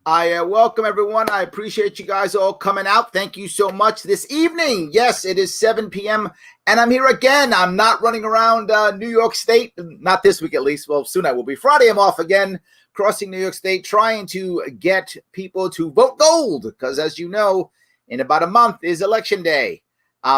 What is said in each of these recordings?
I welcome everyone. I appreciate you guys all coming out. Thank you so much this evening. Yes, it is 7 p.m. and I'm here again. I'm not running around New York State, not this week at least. Well, soon I will be. Friday, I'm off again, crossing New York State, trying to get people to vote gold because, as you know, in about a month is Election Day.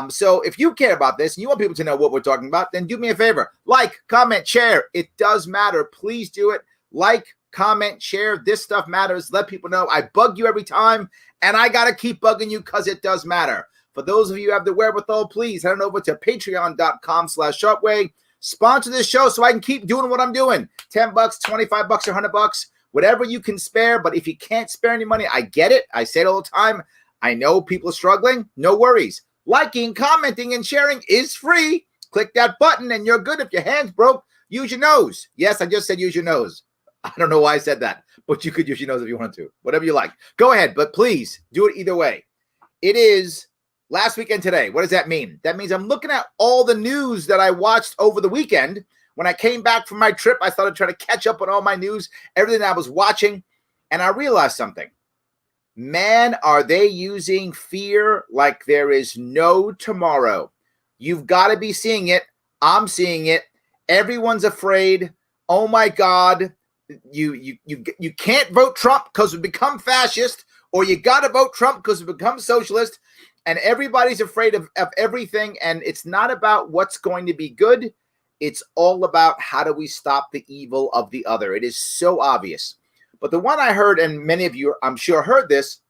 So if you care about this and you want people to know what we're talking about, then do me a favor. Like, comment, share. It does matter. Please do it. Like, comment, share. This stuff matters. Let people know. I bug you every time, and I got to keep bugging you because it does matter. For those of you who have the wherewithal, please head on over to patreon.com/Sharpe Way. Sponsor this show so I can keep doing what I'm doing. $10, $25, or $100, whatever you can spare. But if you can't spare any money, I get it. I say it all the time. I know people are struggling. No worries. Liking, commenting, and sharing is free. Click that button, and you're good. If your hand's broke, use your nose. Yes, I just said use your nose. I don't know why I said that, but you could use your nose if you want to. Whatever you like. Go ahead, but please do it either way. It is last weekend today. What does that mean? That means I'm looking at all the news that I watched over the weekend. When I came back from my trip, I started trying to catch up on all my news, everything I was watching, and I realized something. Man, are they using fear like there is no tomorrow. You've got to be seeing it. I'm seeing it. Everyone's afraid. Oh, my God. You can't vote Trump because we become fascist, or you got to vote Trump because we become socialist, and everybody's afraid of everything, and it's not about what's going to be good. It's all about how do we stop the evil of the other. It is so obvious. But the one I heard, and many of you, I'm sure, heard this,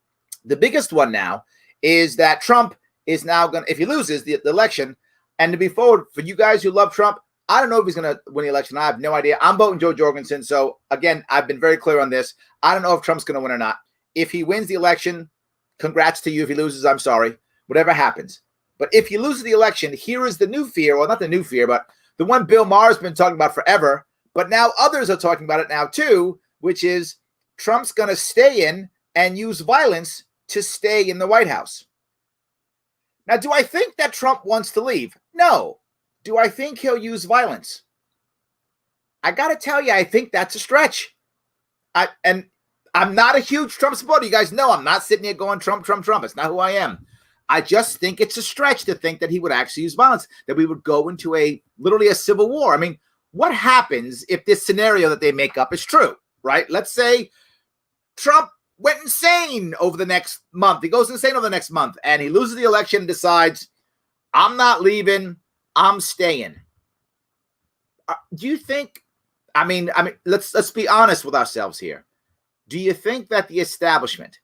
the biggest one now is that Trump is now going to, if he loses the election, and to be forward, for you guys who love Trump, I don't know if he's going to win the election. I have no idea. I'm voting Joe Jorgensen. So, again, I've been very clear on this. I don't know if Trump's going to win or not. If he wins the election, congrats to you. If he loses, I'm sorry. Whatever happens. But if he loses the election, here is the new fear. Well, not the new fear, but the one Bill Maher's been talking about forever. But now others are talking about it now, too, which is Trump's going to stay in and use violence to stay in the White House. Now, do I think that Trump wants to leave? No. Do I think he'll use violence? I got to tell you, I think that's a stretch. And I'm not a huge Trump supporter. You guys know I'm not sitting here going Trump, Trump, Trump. It's not who I am. I just think it's a stretch to think that he would actually use violence, that we would go into literally a civil war. I mean, what happens if this scenario that they make up is true, right? Let's say Trump went insane over the next month. He goes insane over the next month, and he loses the election and decides, I'm not leaving. I'm staying. Do you think, I mean, let's be honest with ourselves here. Do you think that the establishment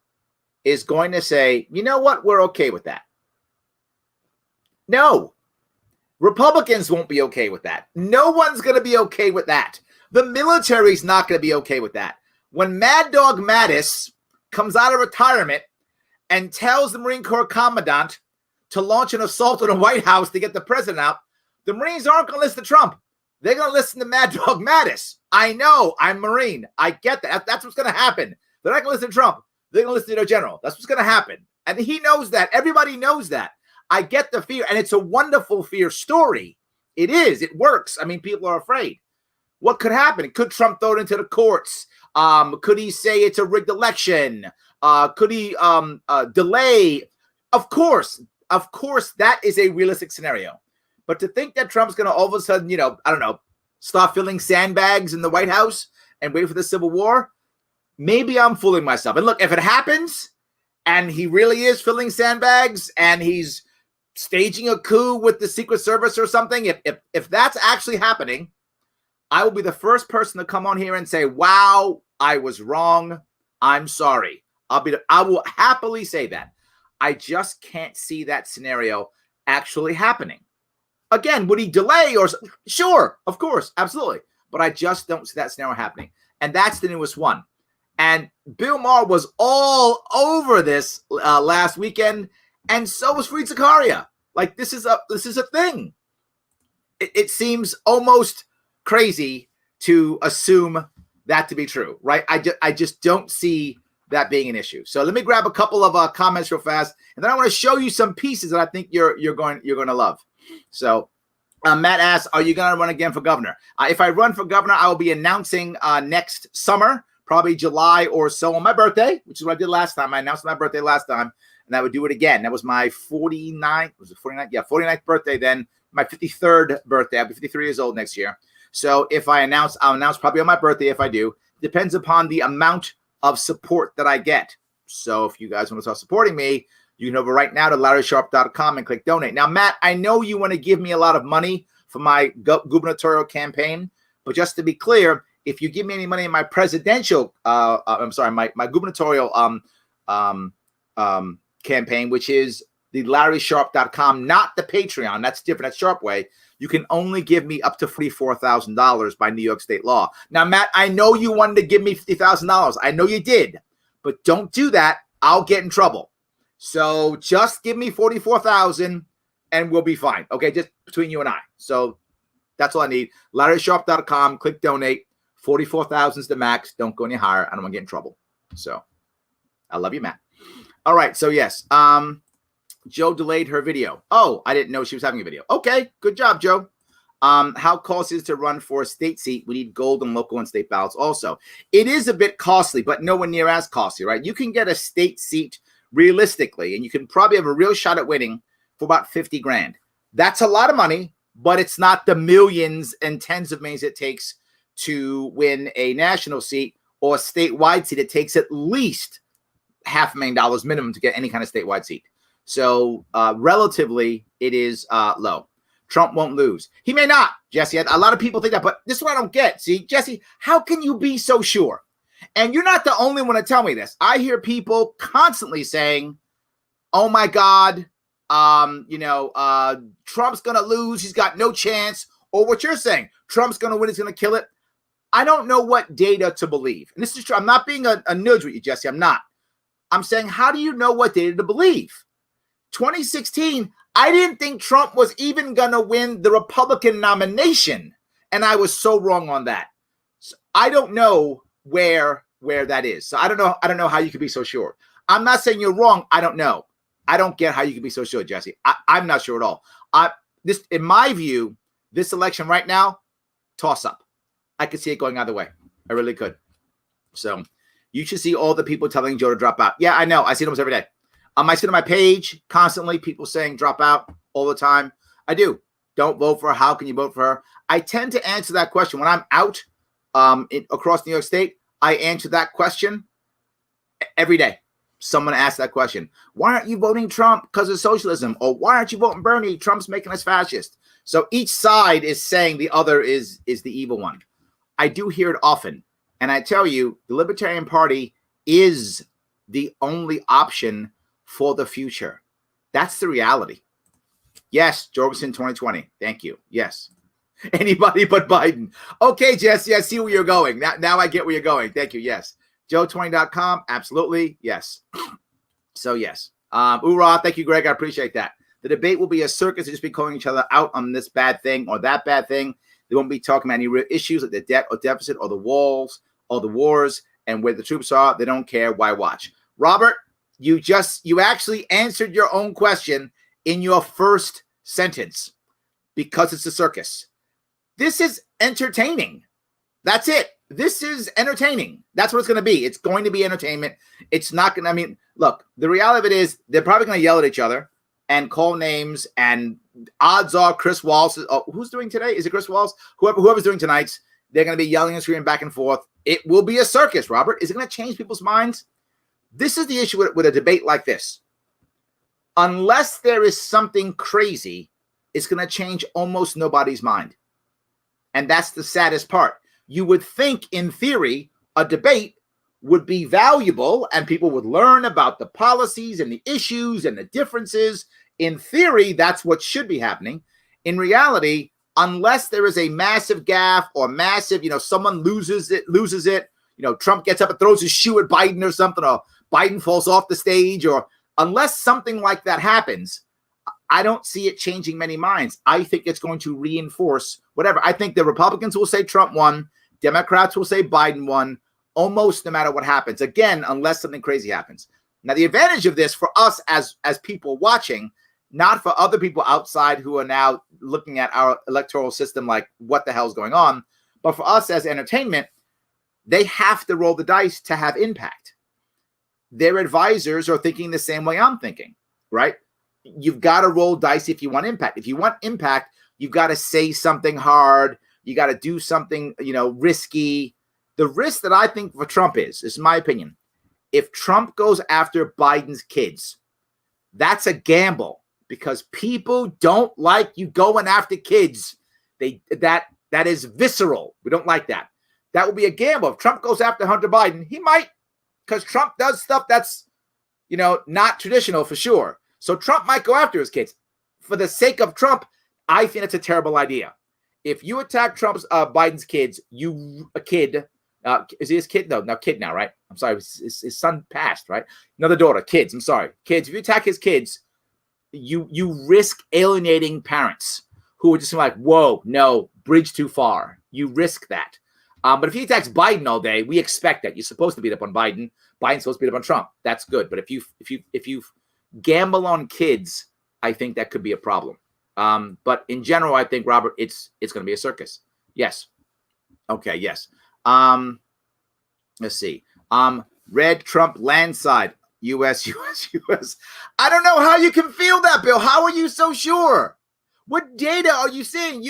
is going to say, you know what, we're okay with that? No. Republicans won't be okay with that. No one's going to be okay with that. The military's not going to be okay with that. When Mad Dog Mattis comes out of retirement and tells the Marine Corps commandant to launch an assault on the White House to get the president out, the Marines aren't going to listen to Trump. They're going to listen to Mad Dog Mattis. I know. I'm Marine. I get that. That's what's going to happen. They're not going to listen to Trump. They're going to listen to their general. That's what's going to happen. And he knows that. Everybody knows that. I get the fear. And it's a wonderful fear story. It is. It works. I mean, people are afraid. What could happen? Could Trump throw it into the courts? Could he say it's a rigged election? Could he delay? Of course, that is a realistic scenario. But to think that Trump's going to all of a sudden, I don't know, start filling sandbags in the White House and wait for the Civil War, maybe I'm fooling myself. And look, if it happens and he really is filling sandbags and he's staging a coup with the Secret Service or something, if that's actually happening, I will be the first person to come on here and say, wow, I was wrong. I'm sorry. I will happily say that. I just can't see that scenario actually happening. Again, would he delay or sure, of course, absolutely. But I just don't see that scenario happening. And that's the newest one. And Bill Maher was all over this last weekend, and so was Fareed Zakaria. Like this is a thing. It seems almost crazy to assume that to be true, right? I just don't see that being an issue. So let me grab a couple of comments real fast, and then I want to show you some pieces that I think you're going to love. So Matt asks, are you going to run again for governor? If I run for governor, I will be announcing next summer, probably July or so on my birthday, which is what I did last time. I announced my birthday last time, and I would do it again. That was my 49th. Was it 49th? Yeah, 49th birthday. Then my 53rd birthday. I'll be 53 years old next year. So if I announce, I'll announce probably on my birthday if I do. Depends upon the amount of support that I get. So if you guys want to start supporting me, you can go right now to LarrySharpe.com and click donate. Now, Matt, I know you want to give me a lot of money for my gubernatorial campaign, but just to be clear, if you give me any money in my presidential, my gubernatorial campaign, which is the LarrySharpe.com, not the Patreon, that's different, that's Sharpe Way, you can only give me up to $44,000 by New York state law. Now, Matt, I know you wanted to give me $50,000. I know you did, but don't do that. I'll get in trouble. So just give me $44,000 and we'll be fine. Okay, just between you and I. So that's all I need. LarrySharpe.com, click donate. 44,000 is the max. Don't go any higher. I don't want to get in trouble. So I love you, Matt. All right. So yes, Joe delayed her video. Oh, I didn't know she was having a video. Okay, good job, Joe. How costly is it to run for a state seat? We need gold and local and state ballots also. It is a bit costly, but nowhere near as costly, right? You can get a state seat realistically, and you can probably have a real shot at winning for about 50 grand. That's a lot of money, but it's not the millions and tens of millions it takes to win a national seat or a statewide seat. It takes at least $500,000 minimum to get any kind of statewide seat. So relatively, it is low. Trump won't lose. He may not, Jesse. A lot of people think that, but this is what I don't get. See, Jesse, how can you be so sure? And you're not the only one to tell me this. I hear people constantly saying, oh my God, Trump's going to lose. He's got no chance. Or what you're saying, Trump's going to win. He's going to kill it. I don't know what data to believe. And this is true. I'm not being a nudge with you, Jesse. I'm not. I'm saying, how do you know what data to believe? 2016, I didn't think Trump was even going to win the Republican nomination. And I was so wrong on that. So I don't know where that is. So I don't know how you could be so sure. I'm not saying you're wrong. I don't know. I don't get how you can be so sure, Jesse. I'm not sure at all. In my view, this election right now, toss up. I could see it going either way. I really could. So you should see all the people telling Joe to drop out. Yeah, I know. I see them every day. I see it on my page constantly, people saying drop out all the time. I do. Don't vote for her. How can you vote for her? I tend to answer that question. When I'm out across New York State, I answer that question every day. Someone asks that question. Why aren't you voting Trump because of socialism? Or why aren't you voting Bernie? Trump's making us fascist. So each side is saying the other is the evil one. I do hear it often. And I tell you, the Libertarian Party is the only option for the future. That's the reality. Yes, Jorgensen 2020. Thank you. Yes. Anybody but Biden. Okay, Jesse, I see where you're going. Now I get where you're going. Thank you. Yes. Joe20.com. Absolutely. Yes. So, yes. Hoorah. Thank you, Greg. I appreciate that. The debate will be a circus. They'll just be calling each other out on this bad thing or that bad thing. They won't be talking about any real issues like the debt or deficit or the walls or the wars and where the troops are. They don't care. Why watch? Robert, you actually answered your own question in your first sentence because it's a circus. This is entertaining. That's it. This is entertaining. That's what it's going to be. It's going to be entertainment. It's not going to, look, the reality of it is they're probably going to yell at each other and call names, and odds are Chris Wallace, who's doing today? Is it Chris Wallace? Whoever's doing tonight's, they're going to be yelling and screaming back and forth. It will be a circus, Robert. Is it going to change people's minds? This is the issue with a debate like this. Unless there is something crazy, it's going to change almost nobody's mind. And that's the saddest part. You would think, in theory, a debate would be valuable and people would learn about the policies and the issues and the differences. In theory, that's what should be happening. In reality, unless there is a massive gaffe or massive, someone loses it, Trump gets up and throws his shoe at Biden or something, or Biden falls off the stage, or unless something like that happens, I don't see it changing many minds. I think it's going to reinforce whatever. I think the Republicans will say Trump won. Democrats will say Biden won, almost no matter what happens. Again, unless something crazy happens. Now, the advantage of this for us as people watching, not for other people outside who are now looking at our electoral system like, what the hell's going on? But for us as entertainment, They have to roll the dice to have impact. Their advisors are thinking the same way I'm thinking, right? You've got to roll dice if you want impact. If you want impact, you've got to say something hard. You got to do something, risky. The risk that I think for Trump is my opinion, if Trump goes after Biden's kids, that's a gamble because people don't like you going after kids. That is visceral. We don't like that. That would be a gamble. If Trump goes after Hunter Biden, he might, because Trump does stuff that's, not traditional for sure. So Trump might go after his kids. For the sake of Trump, I think it's a terrible idea. If you attack Biden's kids, is he his kid? No, kid now, right? I'm sorry, his son passed, right? Another daughter, kids. I'm sorry, kids. If you attack his kids, you risk alienating parents who are just like, whoa, no, bridge too far. You risk that. But if he attacks Biden all day, we expect that. You're supposed to beat up on Biden. Biden's supposed to beat up on Trump. That's good. But if you gamble on kids, I think that could be a problem. But in general, I think, Robert, it's going to be a circus. Yes. Okay. Yes. Let's see. Red Trump landslide. U.S. I don't know how you can feel that, Bill. How are you so sure? What data are you seeing?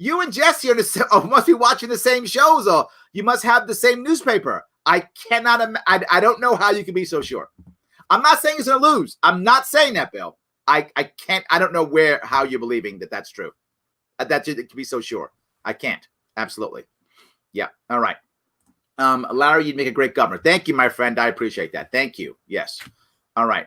You and Jesse must be watching the same shows, or you must have the same newspaper. I cannot. I don't know how you can be so sure. I'm not saying he's going to lose. I'm not saying that, Bill. I can't. I don't know how you're believing that that's true. That you can be so sure. I can't. Absolutely. Yeah. All right. Larry, you'd make a great governor. Thank you, my friend. I appreciate that. Thank you. Yes. All right.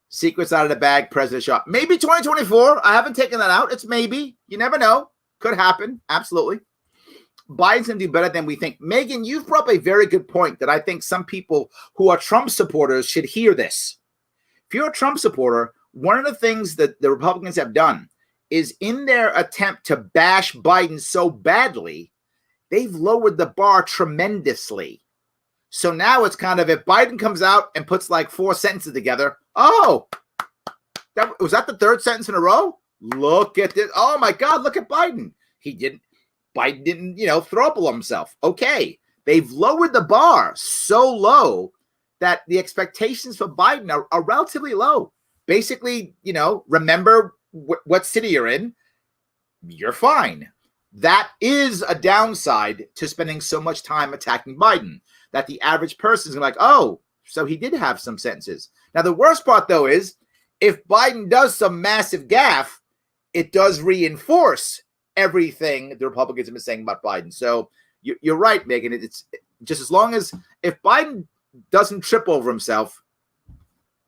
Secrets out of the bag, President Sharpe. Maybe 2024. I haven't taken that out. It's maybe. You never know. Could happen. Absolutely. Biden's going to do better than we think. Megan, you've brought up a very good point that I think some people who are Trump supporters should hear this. If you're a Trump supporter, one of the things that the Republicans have done is in their attempt to bash Biden so badly, they've lowered the bar tremendously. So now it's kind of, if Biden comes out and puts like 4 sentences together, was that the 3rd sentence in a row? Look at this. Oh my God, look at Biden. Biden didn't, throw up on himself. Okay. They've lowered the bar so low that the expectations for Biden are relatively low. Basically, remember what city you're in. You're fine. That is a downside to spending so much time attacking Biden, that the average person is like, oh, so he did have some sentences. Now, the worst part, though, is if Biden does some massive gaffe, it does reinforce everything the Republicans have been saying about Biden. So you're right, Megan. It's just as long as if Biden doesn't trip over himself,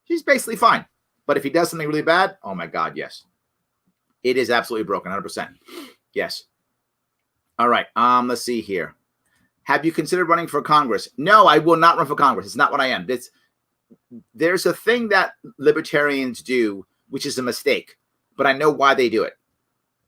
he's basically fine. But if he does something really bad, oh, my God, yes. It is absolutely broken, 100%. Yes. All right. Let's see here. Have you considered running for Congress? No, I will not run for Congress. It's not what I am. There's a thing that libertarians do, which is a mistake, but I know why they do it.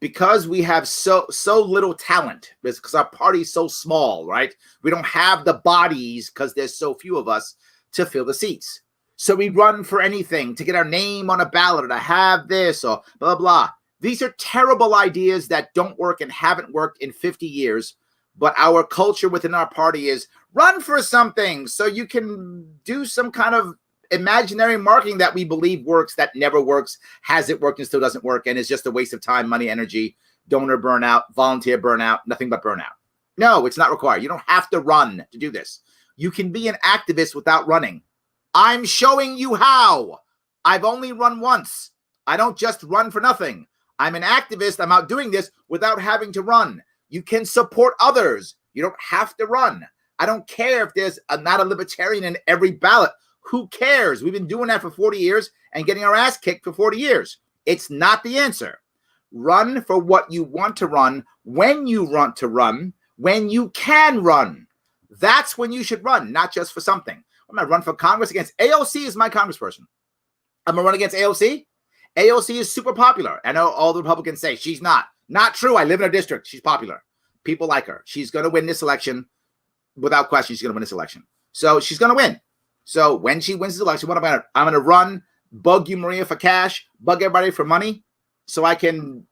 Because we have so little talent, because our party's so small, right? We don't have the bodies, because there's so few of us, to fill the seats. So we run for anything, to get our name on a ballot, or to have this, or blah, blah. These are terrible ideas that don't work and haven't worked in 50 years. But our culture within our party is run for something so you can do some kind of imaginary marketing that we believe works, that never works, hasn't worked and still doesn't work, and is just a waste of time, money, energy, donor burnout, volunteer burnout, nothing but burnout. No, it's not required. You don't have to run to do this. You can be an activist without running. I'm showing you how. I've only run once. I don't just run for nothing. I'm an activist. I'm out doing this without having to run. You can support others. You don't have to run. I don't care if there's not a libertarian in every ballot. Who cares? We've been doing that for 40 years and getting our ass kicked for 40 years. It's not the answer. Run for what you want to run, when you want to run, when you can run. That's when you should run, not just for something. I'm going to run for Congress against AOC is my congressperson. I'm going to run against AOC. AOC is super popular. I know all the Republicans say she's not. Not true. I live in her district. She's popular. People like her. She's going to win this election. Without question, she's going to win this election. So she's going to win. So when she wins this election, what am I going to do? I'm going to run, bug you, Maria, for cash, bug everybody for money so I can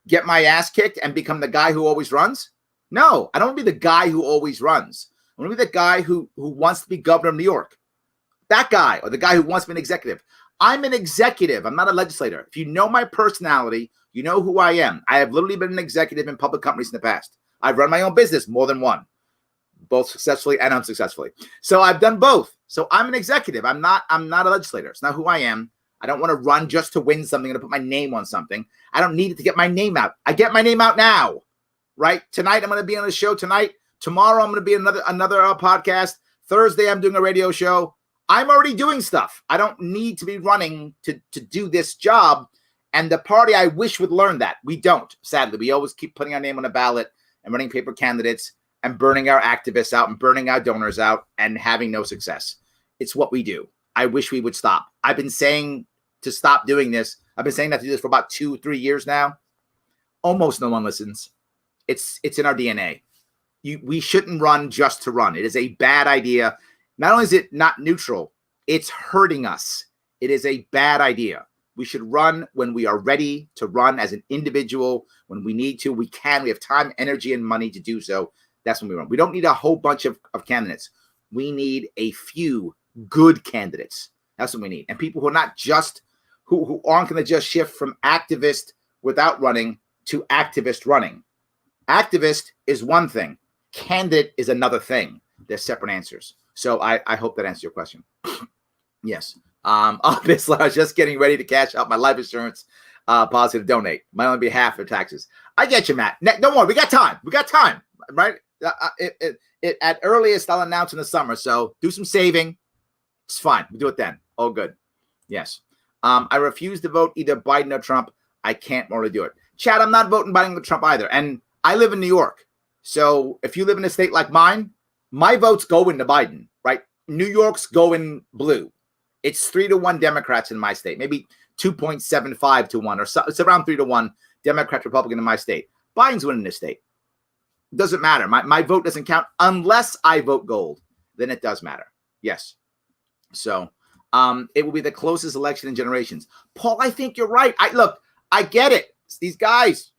get my ass kicked and become the guy who always runs? No, I don't want to be the guy who always runs. I want to be the guy who wants to be governor of New York. That guy, or the guy who wants to be an executive. I'm an executive. I'm not a legislator. If you know my personality, you know who I am. I have literally been an executive in public companies in the past. I've run my own business, more than one, both successfully and unsuccessfully. So I've done both. So I'm an executive. I'm not a legislator. It's not who I am. I don't want to run just to win something and to put my name on something. I don't need it to get my name out. I get my name out now, right? Tonight, I'm going to be on a show tonight. Tomorrow, I'm going to be in another podcast. Thursday, I'm doing a radio show. I'm already doing stuff. I don't need to be running to do this job. And the party, I wish, would learn that. We don't, sadly. We always keep putting our name on a ballot and running paper candidates and burning our activists out and burning our donors out and having no success. It's what we do. I wish we would stop. I've been saying to stop doing this. I've been saying that to do this for about 2-3 years now. Almost no one listens. It's in our DNA. We shouldn't run just to run. It is a bad idea. Not only is it not neutral, it's hurting us. It is a bad idea. We should run when we are ready to run as an individual. When we need to, we can. We have time, energy, and money to do so. That's when we run. We don't need a whole bunch of candidates. We need a few good candidates. That's what we need. And people who are not just, who aren't going to just shift from activist without running to activist running. Activist is one thing. Candidate is another thing. They're separate answers. So I hope that answers your question. Yes. Obviously, I was just getting ready to cash out my life insurance policy to donate. Might only be half for taxes. I get you, Matt. Don't worry. We got time. Right? At earliest, I'll announce in the summer. So do some saving. It's fine. We'll do it then. All good. Yes. I refuse to vote either Biden or Trump. I can't morally do it. Chad, I'm not voting Biden or Trump either. And I live in New York. So if you live in a state like mine, my votes go into Biden, right? New York's going blue. It's 3-1 Democrats in my state, maybe 2.75 to 1, or so, it's around 3-1 Democrat, Republican in my state. Biden's winning this state. It doesn't matter. My vote doesn't count unless I vote gold. Then it does matter. Yes. So it will be the closest election in generations. Paul, I think you're right. I get it. It's these guys,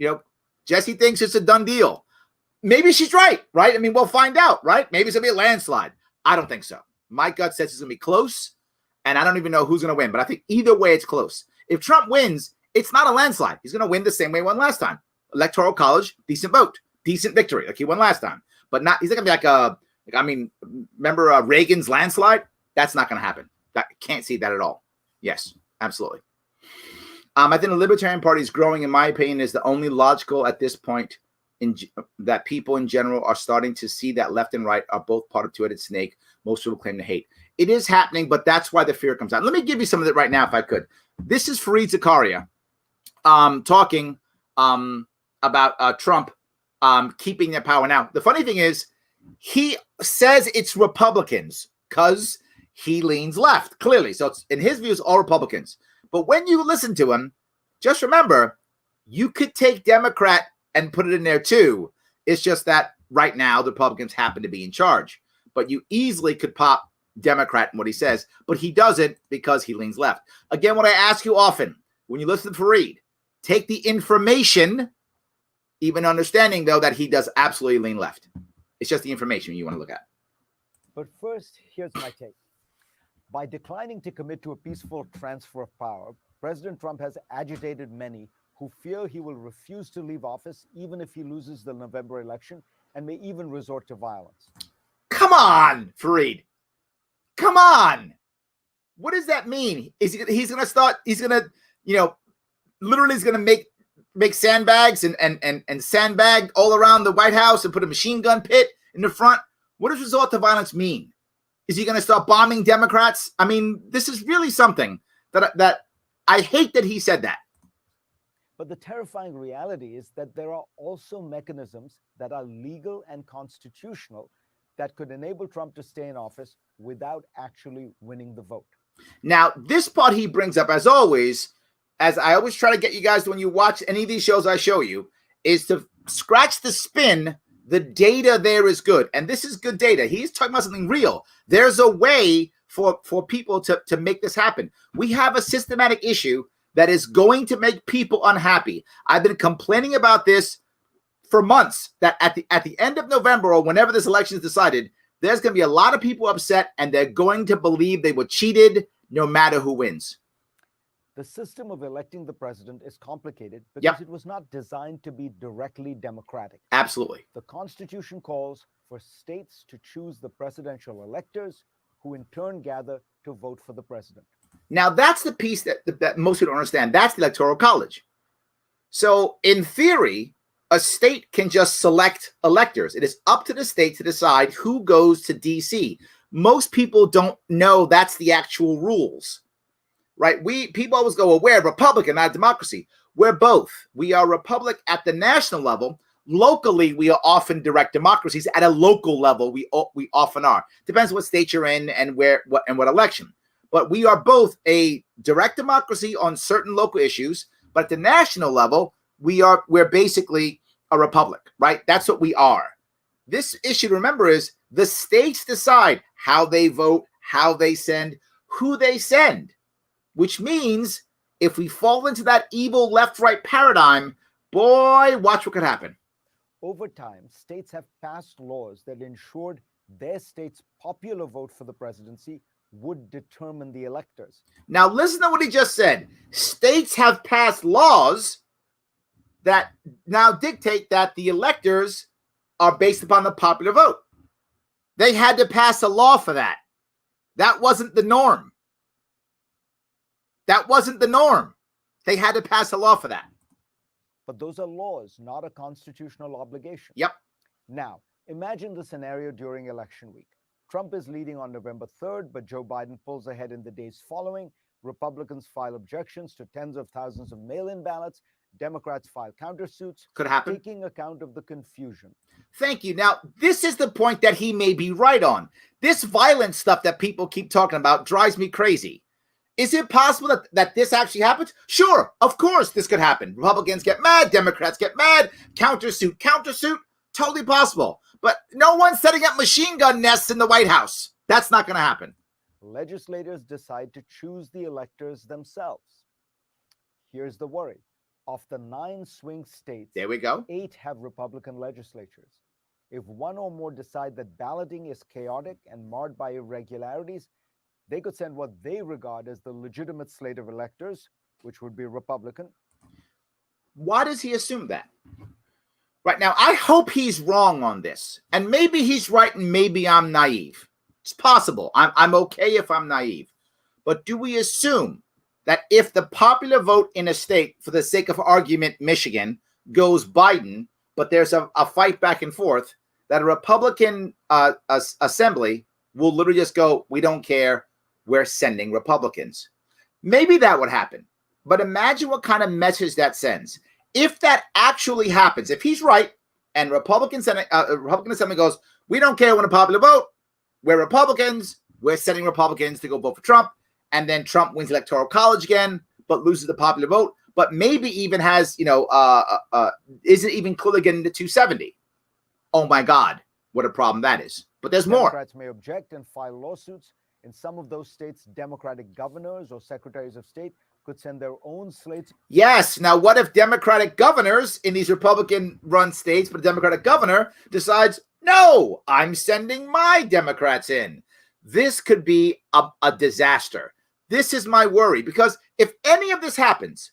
Jesse thinks it's a done deal. Maybe she's right? I mean, we'll find out, right? Maybe it's going to be a landslide. I don't think so. My gut says it's going to be close, and I don't even know who's going to win, but I think either way it's close. If Trump wins, it's not a landslide. He's going to win the same way he won last time. Electoral college, decent vote, decent victory, like he won last time. But not. He's not going to be remember Reagan's landslide? That's not going to happen. Can't see that at all. Yes, absolutely. I think the Libertarian Party is growing, in my opinion, is the only logical at this point that people in general are starting to see that left and right are both part of two-headed snake. Most people claim to hate. It is happening, but that's why the fear comes out. Let me give you some of it right now, if I could. This is Fareed Zakaria talking about Trump keeping their power. Now, the funny thing is, he says it's Republicans because he leans left, clearly. So it's, in his views, all Republicans. But when you listen to him, just remember, you could take Democrat and put it in there too. It's just that right now the Republicans happen to be in charge. But you easily could pop Democrat in what he says, but he doesn't because he leans left. Again, what I ask you often, when you listen to Fareed, take the information, even understanding, though, that he does absolutely lean left. It's just the information you want to look at. But first, here's my take. By declining to commit to a peaceful transfer of power, President Trump has agitated many who fear he will refuse to leave office even if he loses the November election and may even resort to violence. Come on, Fareed. Come on. What does that mean? He's going to start, literally he's going to make sandbags and sandbag all around the White House and put a machine gun pit in the front. What does resort to violence mean? Is he going to start bombing Democrats? I mean, this is really something that I hate that he said that. But the terrifying reality is that there are also mechanisms that are legal and constitutional that could enable Trump to stay in office without actually winning the vote. Now, this part he brings up, as always, as I always try to get you guys to, when you watch any of these shows I show you, is to scratch the spin. The data there is good. And this is good data. He's talking about something real. There's a way for people to make this happen. We have a systematic issue that is going to make people unhappy. I've been complaining about this for months, that at the end of November or whenever this election is decided, there's going to be a lot of people upset, and they're going to believe they were cheated no matter who wins. The system of electing the president is complicated because Yep. it was not designed to be directly democratic. Absolutely. The Constitution calls for states to choose the presidential electors, who in turn gather to vote for the president. Now, that's the piece that most people don't understand. That's the Electoral College. So, in theory, a state can just select electors. It is up to the state to decide who goes to D.C. Most people don't know that's the actual rules, right? People always go, well, we're a Republican, not a democracy. We're both. We are a republic at the national level. Locally, we are often direct democracies. At a local level, we often are. Depends what state you're in and what election. But we are both a direct democracy on certain local issues. But at the national level, we're basically a republic, right? That's what we are. This issue to remember is the states decide how they vote, how they send, who they send, which means if we fall into that evil left-right paradigm, boy, watch what could happen. Over time, states have passed laws that ensured their state's popular vote for the presidency would determine the electors. Now, listen to what he just said. States have passed laws that now dictate that the electors are based upon the popular vote. They had to pass a law for that. That wasn't the norm. That wasn't the norm. They had to pass a law for that. But those are laws, not a constitutional obligation. Yep. Now, imagine the scenario during election week. Trump is leading on November 3rd, but Joe Biden pulls ahead in the days following. Republicans file objections to tens of thousands of mail-in ballots. Democrats file countersuits. Could happen. Taking account of the confusion. Thank you. Now, this is the point that he may be right on. This violent stuff that people keep talking about drives me crazy. Is it possible that this actually happens? Sure, of course this could happen. Republicans get mad, Democrats get mad, countersuit, totally possible. But no one's setting up machine gun nests in the White House. That's not going to happen. Legislators decide to choose the electors themselves. Here's the worry. Of the 9 swing states, there we go. 8 have Republican legislatures. If one or more decide that balloting is chaotic and marred by irregularities, they could send what they regard as the legitimate slate of electors, which would be Republican. Why does he assume that? Right now, I hope he's wrong on this. And maybe he's right and maybe I'm naive. It's possible. I'm okay if I'm naive. But do we assume that if the popular vote in a state, for the sake of argument, Michigan, goes Biden, but there's a fight back and forth, that a Republican assembly will literally just go, we don't care, we're sending Republicans? Maybe that would happen. But imagine what kind of message that sends. If that actually happens, if he's right, and Republican Assembly goes, we don't care when a popular vote, we're Republicans, we're sending Republicans to go vote for Trump, and then Trump wins the Electoral College again, but loses the popular vote, but maybe even has, isn't even clearly getting to 270. Oh my God, what a problem that is. But there's more. Democrats may object and file lawsuits. In some of those states, Democratic governors or secretaries of state could send their own slates. Yes. Now, what if Democratic governors in these Republican-run states, but a Democratic governor decides, no, I'm sending my Democrats in? This could be a disaster. This is my worry, because if any of this happens,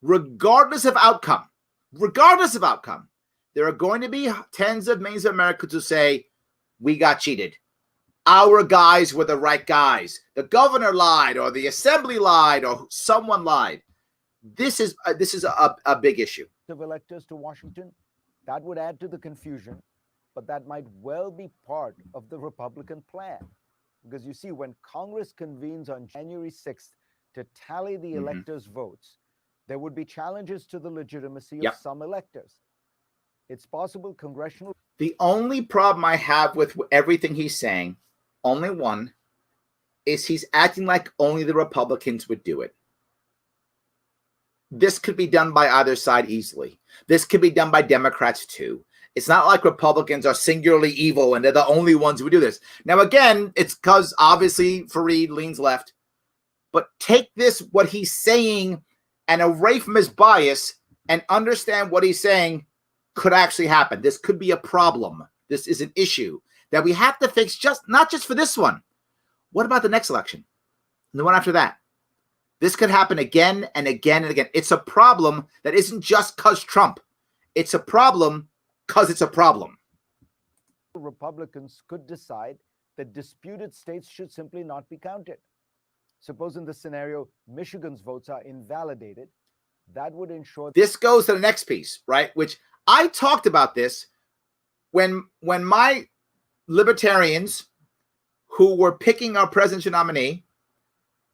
regardless of outcome, there are going to be tens of millions of Americans who say, we got cheated. Our guys were the right guys. The governor lied, or the assembly lied, or someone lied. This is a big issue. Of electors to Washington, that would add to the confusion, but that might well be part of the Republican plan. Because you see, when Congress convenes on January 6th to tally the electors' votes, there would be challenges to the legitimacy of some electors. It's possible congressional. The only problem I have with everything he's saying, only one, is he's acting like only the Republicans would do it. This could be done by either side easily. This could be done by Democrats too. It's not like Republicans are singularly evil and they're the only ones who would do this. Now, again, it's because obviously Fareed leans left. But take this, what he's saying, and away from his bias, and understand what he's saying could actually happen. This could be a problem. This is an issue. that we have to fix, just not just for this one. What about the next election? And the one after that? This could happen again and again and again. It's a problem that isn't just because Trump. It's a problem because it's a problem. Republicans could decide that disputed states should simply not be counted. Suppose in this scenario, Michigan's votes are invalidated. That would ensure... This goes to the next piece, right? Which I talked about this when my libertarians who were picking our presidential nominee,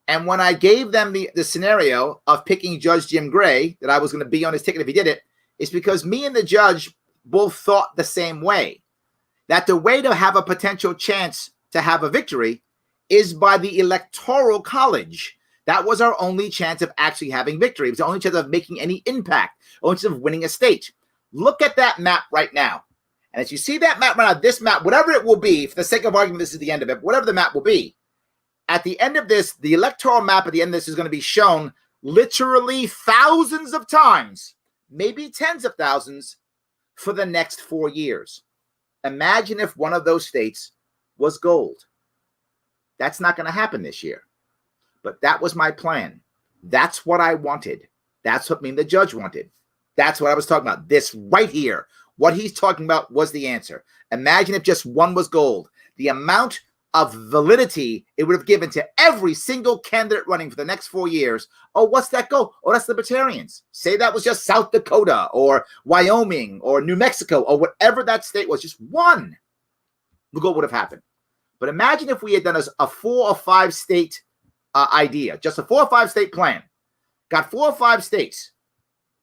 and when I gave them the scenario of picking Judge Jim Gray, that I was going to be on his ticket if he did it, it's because me and the judge both thought the same way, that the way to have a potential chance to have a victory is by the Electoral College. That was our only chance of actually having victory. It was the only chance of making any impact, only chance of winning a state. Look at that map right now. And as you see that map right now, this map, whatever it will be, for the sake of argument, this is the end of it, whatever the map will be, at the end of this, the electoral map at the end of this is going to be shown literally thousands of times, maybe tens of thousands, for the next 4 years. Imagine if one of those states was gold. That's not going to happen this year. But that was my plan. That's what I wanted. That's what me and the judge wanted. That's what I was talking about. This right here. What he's talking about was the answer. Imagine if just one was gold. The amount of validity it would have given to every single candidate running for the next 4 years. Oh, what's that goal? Oh, that's libertarians. Say that was just South Dakota or Wyoming or New Mexico or whatever that state was. Just one. Look what would have happened. But imagine if we had done a 4 or 5 state idea, just a 4 or 5 state plan. Got 4 or 5 states.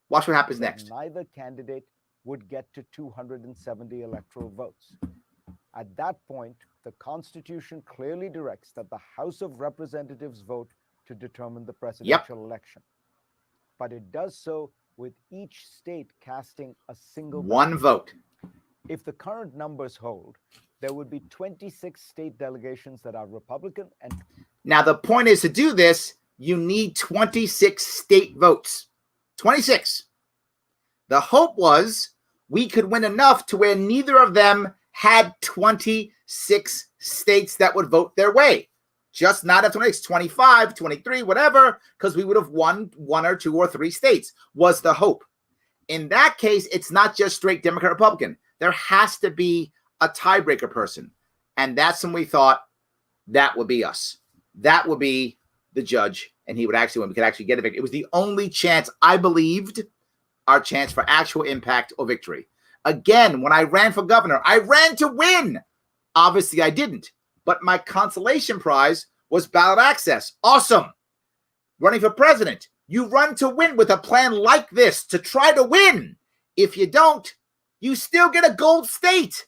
Watch what happens next. Neither candidate would get to 270 electoral votes. At that point, the Constitution clearly directs that the House of Representatives vote to determine the presidential election. But it does so with each state casting a single one vote. If the current numbers hold, there would be 26 state delegations that are Republican. And now the point is, to do this, you need 26 state votes. 26. The hope was we could win enough to where neither of them had 26 states that would vote their way. Just not at 26, 25, 23, whatever, because we would have won 1 or 2 or 3 states, was the hope. In that case, it's not just straight Democrat Republican. There has to be a tiebreaker person. And that's when we thought that would be us. That would be the judge, and he would actually win. We could actually get a victory. It was the only chance, I believed, our chance for actual impact or victory. Again, when I ran for governor, I ran to win. Obviously, I didn't. But my consolation prize was ballot access. Awesome. Running for president, you run to win with a plan like this to try to win. If you don't, you still get a gold state,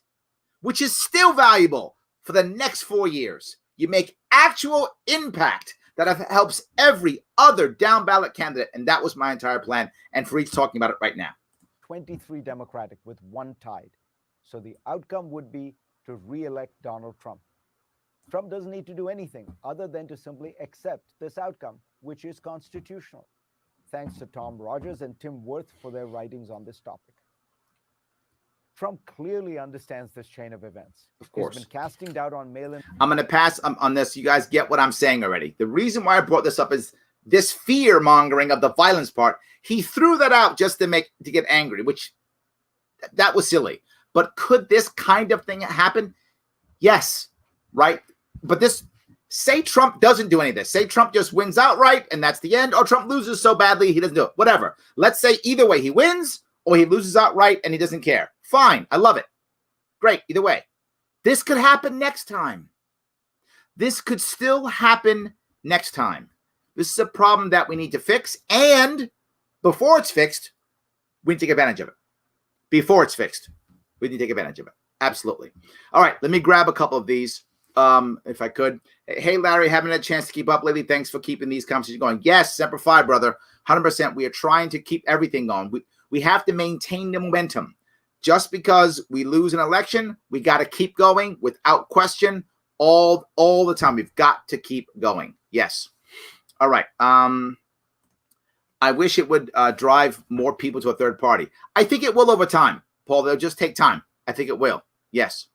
which is still valuable for the next 4 years. You make actual impact that helps every other down ballot candidate. And that was my entire plan. And Fareed's talking about it right now. 23 Democratic with 1 tied. So the outcome would be to re-elect Donald Trump. Trump doesn't need to do anything other than to simply accept this outcome, which is constitutional. Thanks to Tom Rogers and Tim Wirth for their writings on this topic. Trump clearly understands this chain of events. Of course. He's been casting doubt on mail-in. I'm going to pass on this. You guys get what I'm saying already. The reason why I brought this up is this fear-mongering of the violence part. He threw that out just to get angry, which that was silly. But could this kind of thing happen? Yes, right? But say Trump doesn't do any of this. Say Trump just wins outright and that's the end, or Trump loses so badly he doesn't do it. Whatever. Let's say either way he wins or he loses outright and he doesn't care. Fine. I love it. Great. Either way. This could happen next time. This could still happen next time. This is a problem that we need to fix. And before it's fixed, we need to take advantage of it. Before it's fixed, we need to take advantage of it. Absolutely. All right. Let me grab a couple of these, if I could. Hey, Larry, haven't had a chance to keep up lately. Thanks for keeping these conversations going. Yes, Semper Fi, brother. 100%. We are trying to keep everything going. We have to maintain the momentum. Just because we lose an election, we got to keep going without question all the time. We've got to keep going. Yes. All right. I wish it would drive more people to a third party. I think it will over time, Paul. They'll just take time. I think it will. Yes.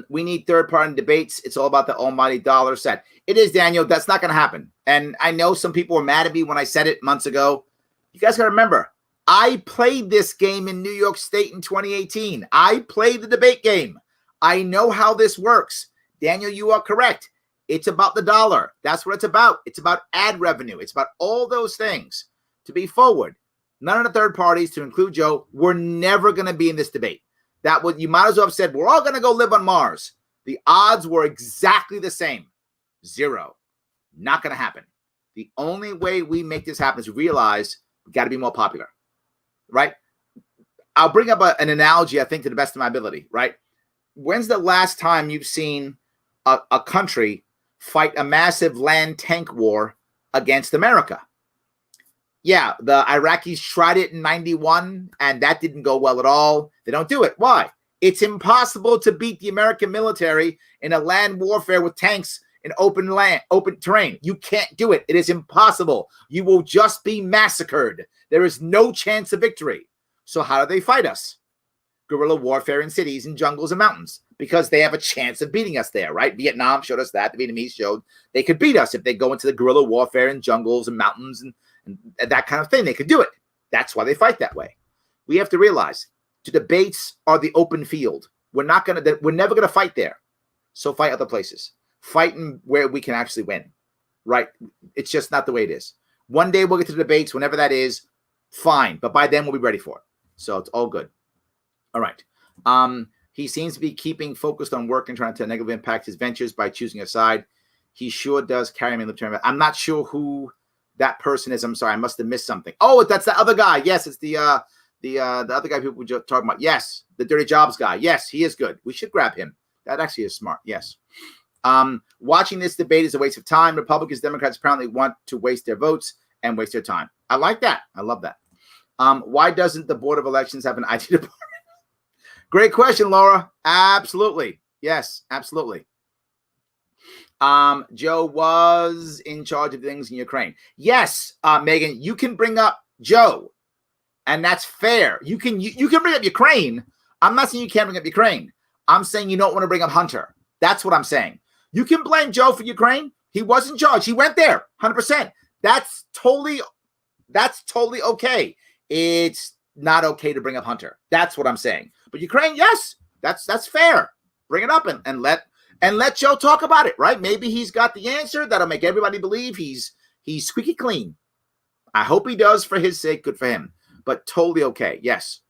We need third-party debates. It's all about the almighty dollar set. It is, Daniel. That's not going to happen. And I know some people were mad at me when I said it months ago. You guys got to remember, I played this game in New York State in 2018. I played the debate game. I know how this works. Daniel, you are correct. It's about the dollar. That's what it's about. It's about ad revenue. It's about all those things. To be forward, none of the third parties, to include Joe, were never going to be in this debate. That would, you might as well have said, we're all going to go live on Mars. The odds were exactly the same. 0. Not going to happen. The only way we make this happen is realize we got to be more popular, right? I'll bring up an analogy, I think, to the best of my ability, right? When's the last time you've seen a country fight a massive land tank war against America? Yeah, the Iraqis tried it in 91, and that didn't go well at all. They don't do it. Why? It's impossible to beat the American military in a land warfare with tanks in open land, open terrain. You can't do it. It is impossible. You will just be massacred. There is no chance of victory. So how do they fight us? Guerrilla warfare in cities and jungles and mountains, because they have a chance of beating us there, right? Vietnam showed us that. The Vietnamese showed they could beat us if they go into the guerrilla warfare in jungles and mountains and that kind of thing. They could do it. That's why they fight that way. We have to realize the debates are the open field. We're never going to fight there. So fight other places. Fight in where we can actually win, right? It's just not the way it is. One day we'll get to the debates, whenever that is, fine. But by then we'll be ready for it. So it's all good. All right. He seems to be keeping focused on work and trying to negatively impact his ventures by choosing a side. He sure does carry him in the tournament. I'm not sure who that person is. I'm sorry. I must have missed something. Oh, that's the other guy. Yes, it's the other guy people were just talking about. Yes, the Dirty Jobs guy. Yes, he is good. We should grab him. That actually is smart. Yes. Watching this debate is a waste of time. Republicans, Democrats apparently want to waste their votes and waste their time. I like that. I love that. Why doesn't the Board of Elections have an IT department? Great question, Laura. Absolutely. Yes, absolutely. Joe was in charge of things in Ukraine. Yes, Megan, you can bring up Joe, and that's fair. You can bring up Ukraine. I'm not saying you can't bring up Ukraine. I'm saying you don't want to bring up Hunter. That's what I'm saying. You can blame Joe for Ukraine. He was in charge. He went there 100%. That's totally okay. It's not okay to bring up Hunter. That's what I'm saying. But Ukraine, yes, that's fair. Bring it up and let Joe talk about it, right? Maybe he's got the answer that'll make everybody believe he's squeaky clean. I hope he does for his sake. Good for him. But totally okay. Yes.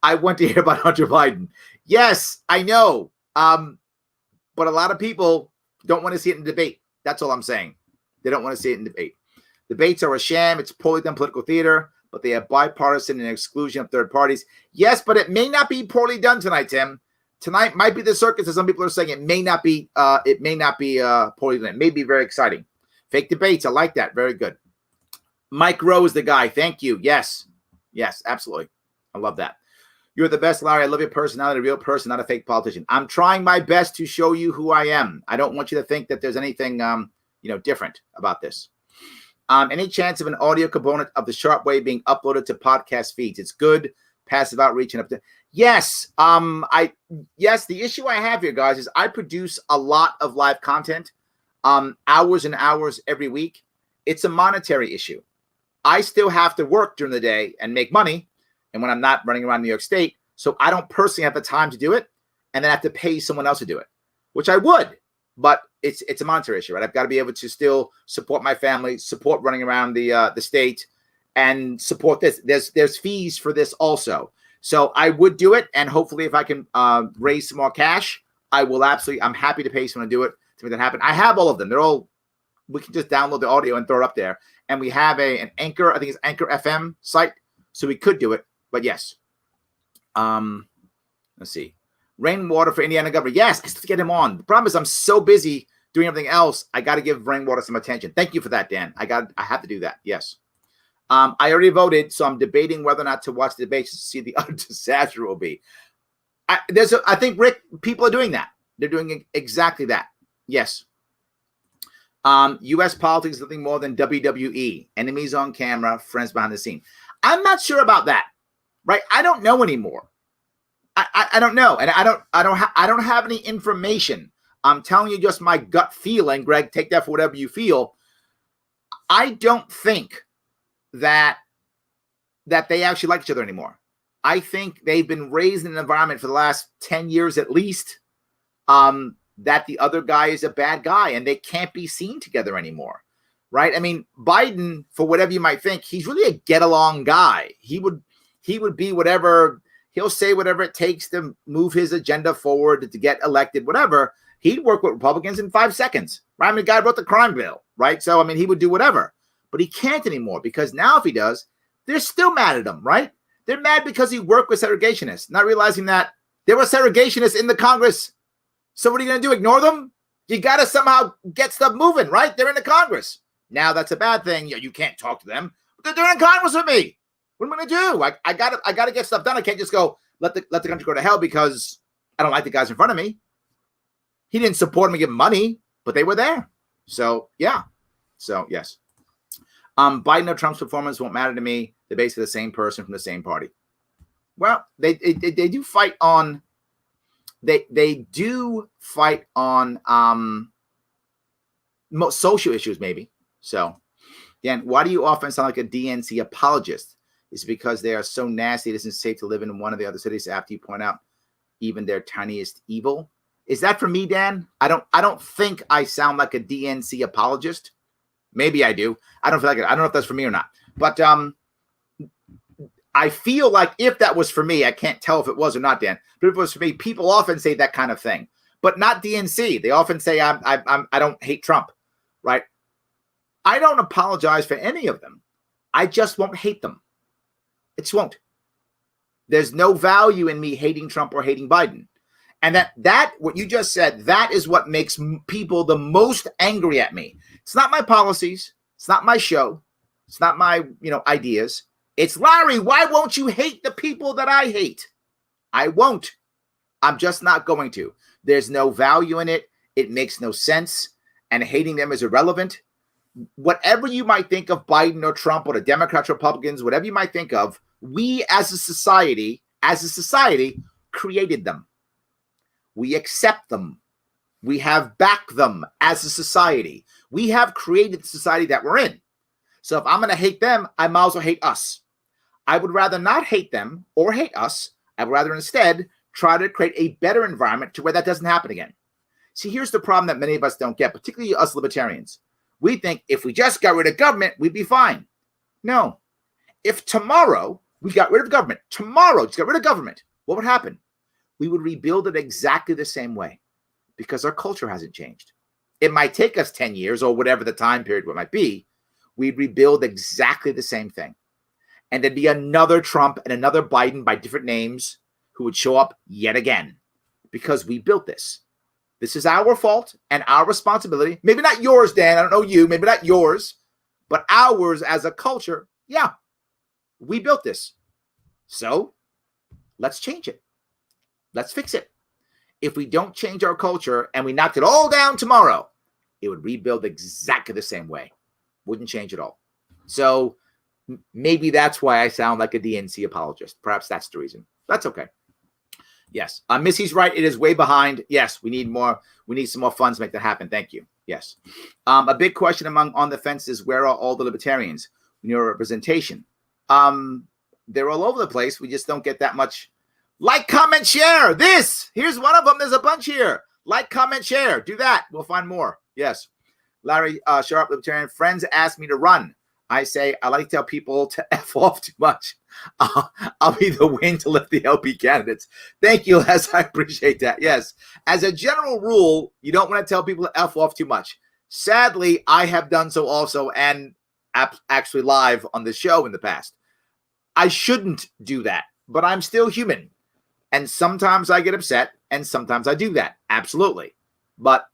I want to hear about Hunter Biden. Yes, I know. But a lot of people don't want to see it in debate. That's all I'm saying. They don't want to see it in debate. Debates are a sham. It's poorly done political theater, but they have bipartisan and exclusion of third parties. Yes, but it may not be poorly done tonight, Tim. Tonight might be the circus, as some people are saying. It may not be poorly done. It may be very exciting. Fake debates. I like that. Very good. Mike Rowe is the guy. Thank you. Yes, absolutely. I love that. You're the best, Larry. I love your personality, a real person, not a fake politician. I'm trying my best to show you who I am. I don't want you to think that there's anything, different about this. Any chance of an audio component of the Sharpe Way being uploaded to podcast feeds? It's good. Passive outreach and up to. Yes. The issue I have here, guys, is I produce a lot of live content, hours and hours every week. It's a monetary issue. I still have to work during the day and make money. And when I'm not running around New York State, so I don't personally have the time to do it, and then I have to pay someone else to do it, which I would, but it's a monetary issue, right? I've got to be able to still support my family, support running around the state, and support this. There's fees for this also, so I would do it, and hopefully, if I can raise some more cash, I will absolutely. I'm happy to pay someone to do it to make that happen. I have all of them. They're all. We can just download the audio and throw it up there, and we have an Anchor. I think it's Anchor FM site, so we could do it. But yes, let's see. Rainwater for Indiana governor. Yes, I still get him on. The problem is I'm so busy doing everything else. I got to give Rainwater some attention. Thank you for that, Dan. I have to do that. Yes. I already voted, so I'm debating whether or not to watch the debates to see the utter disaster it will be. I think, Rick, people are doing that. They're doing exactly that. Yes. U.S. politics is nothing more than WWE. Enemies on camera, friends behind the scene. I'm not sure about that. Right? I don't know anymore. I don't know, and I don't have any information. I'm telling you just my gut feeling, Greg. Take that for whatever you feel. I don't think that they actually like each other anymore. I think they've been raised in an environment for the last 10 years at least, that the other guy is a bad guy and they can't be seen together anymore, right? I mean, Biden, for whatever you might think, he's really a get-along guy. He would be whatever, he'll say whatever it takes to move his agenda forward, to get elected, whatever. He'd work with Republicans in 5 seconds, right? I mean, the guy wrote the crime bill, right? So, I mean, he would do whatever. But he can't anymore because now if he does, they're still mad at him, right? They're mad because he worked with segregationists, not realizing that there were segregationists in the Congress. So what are you going to do, ignore them? You got to somehow get stuff moving, right? They're in the Congress. Now that's a bad thing. You can't talk to them. But they're in Congress with me. What am I going to do? I got to get stuff done. I can't just go let the country go to hell because I don't like the guys in front of me. He didn't support them and give them money, but they were there. So, yeah. So, yes. Biden or Trump's performance won't matter to me. They're basically the same person from the same party. Well, they do fight on. They do fight on most social issues, maybe. So, again, why do you often sound like a DNC apologist? It's because they are so nasty. It isn't safe to live in one of the other cities after you point out even their tiniest evil. Is that for me, Dan? I don't think I sound like a DNC apologist. Maybe I do. I don't feel like it. I don't know if that's for me or not. But I feel like if that was for me, I can't tell if it was or not, Dan. But if it was for me, people often say that kind of thing, but not DNC. They often say I don't hate Trump, right? I don't apologize for any of them. I just won't hate them. It just won't. There's no value in me hating Trump or hating Biden. And that what you just said, that is what makes people the most angry at me. It's not my policies. It's not my show. It's not my, ideas. It's Larry. Why won't you hate the people that I hate? I won't. I'm just not going to. There's no value in it. It makes no sense. And hating them is irrelevant. Whatever you might think of Biden or Trump or the Democrats, Republicans, whatever you might think of, we as a society created them. We accept them. We have backed them as a society. We have created the society that we're in. So if I'm going to hate them, I might as well hate us. I would rather not hate them or hate us. I would rather instead try to create a better environment to where that doesn't happen again. See, here's the problem that many of us don't get, particularly us libertarians. We think if we just got rid of government, we'd be fine. No. If tomorrow we got rid of government, what would happen? We would rebuild it exactly the same way because our culture hasn't changed. It might take us 10 years or whatever the time period might be. We'd rebuild exactly the same thing. And there'd be another Trump and another Biden by different names who would show up yet again because we built this. This is our fault and our responsibility. Maybe not yours, Dan. I don't know you. Maybe not yours, but ours as a culture. Yeah, we built this. So let's change it. Let's fix it. If we don't change our culture and we knocked it all down tomorrow, it would rebuild exactly the same way. Wouldn't change at all. So maybe that's why I sound like a DNC apologist. Perhaps that's the reason. That's okay. Yes. Missy's right. It is way behind. Yes. We need more. We need some more funds to make that happen. Thank you. Yes. A big question on the fence is where are all the libertarians? Your representation. They're all over the place. We just don't get that much. Like, comment, share. Here's one of them. There's a bunch here. Like, comment, share. Do that. We'll find more. Yes. Larry Sharpe, Libertarian. Friends ask me to run. I say, I like to tell people to F off too much. I'll be the wing to lift the LP candidates. Thank you, Les. I appreciate that. Yes. As a general rule, you don't want to tell people to F off too much. Sadly, I have done so also and actually live on the show in the past. I shouldn't do that, but I'm still human. And sometimes I get upset, and sometimes I do that. Absolutely. But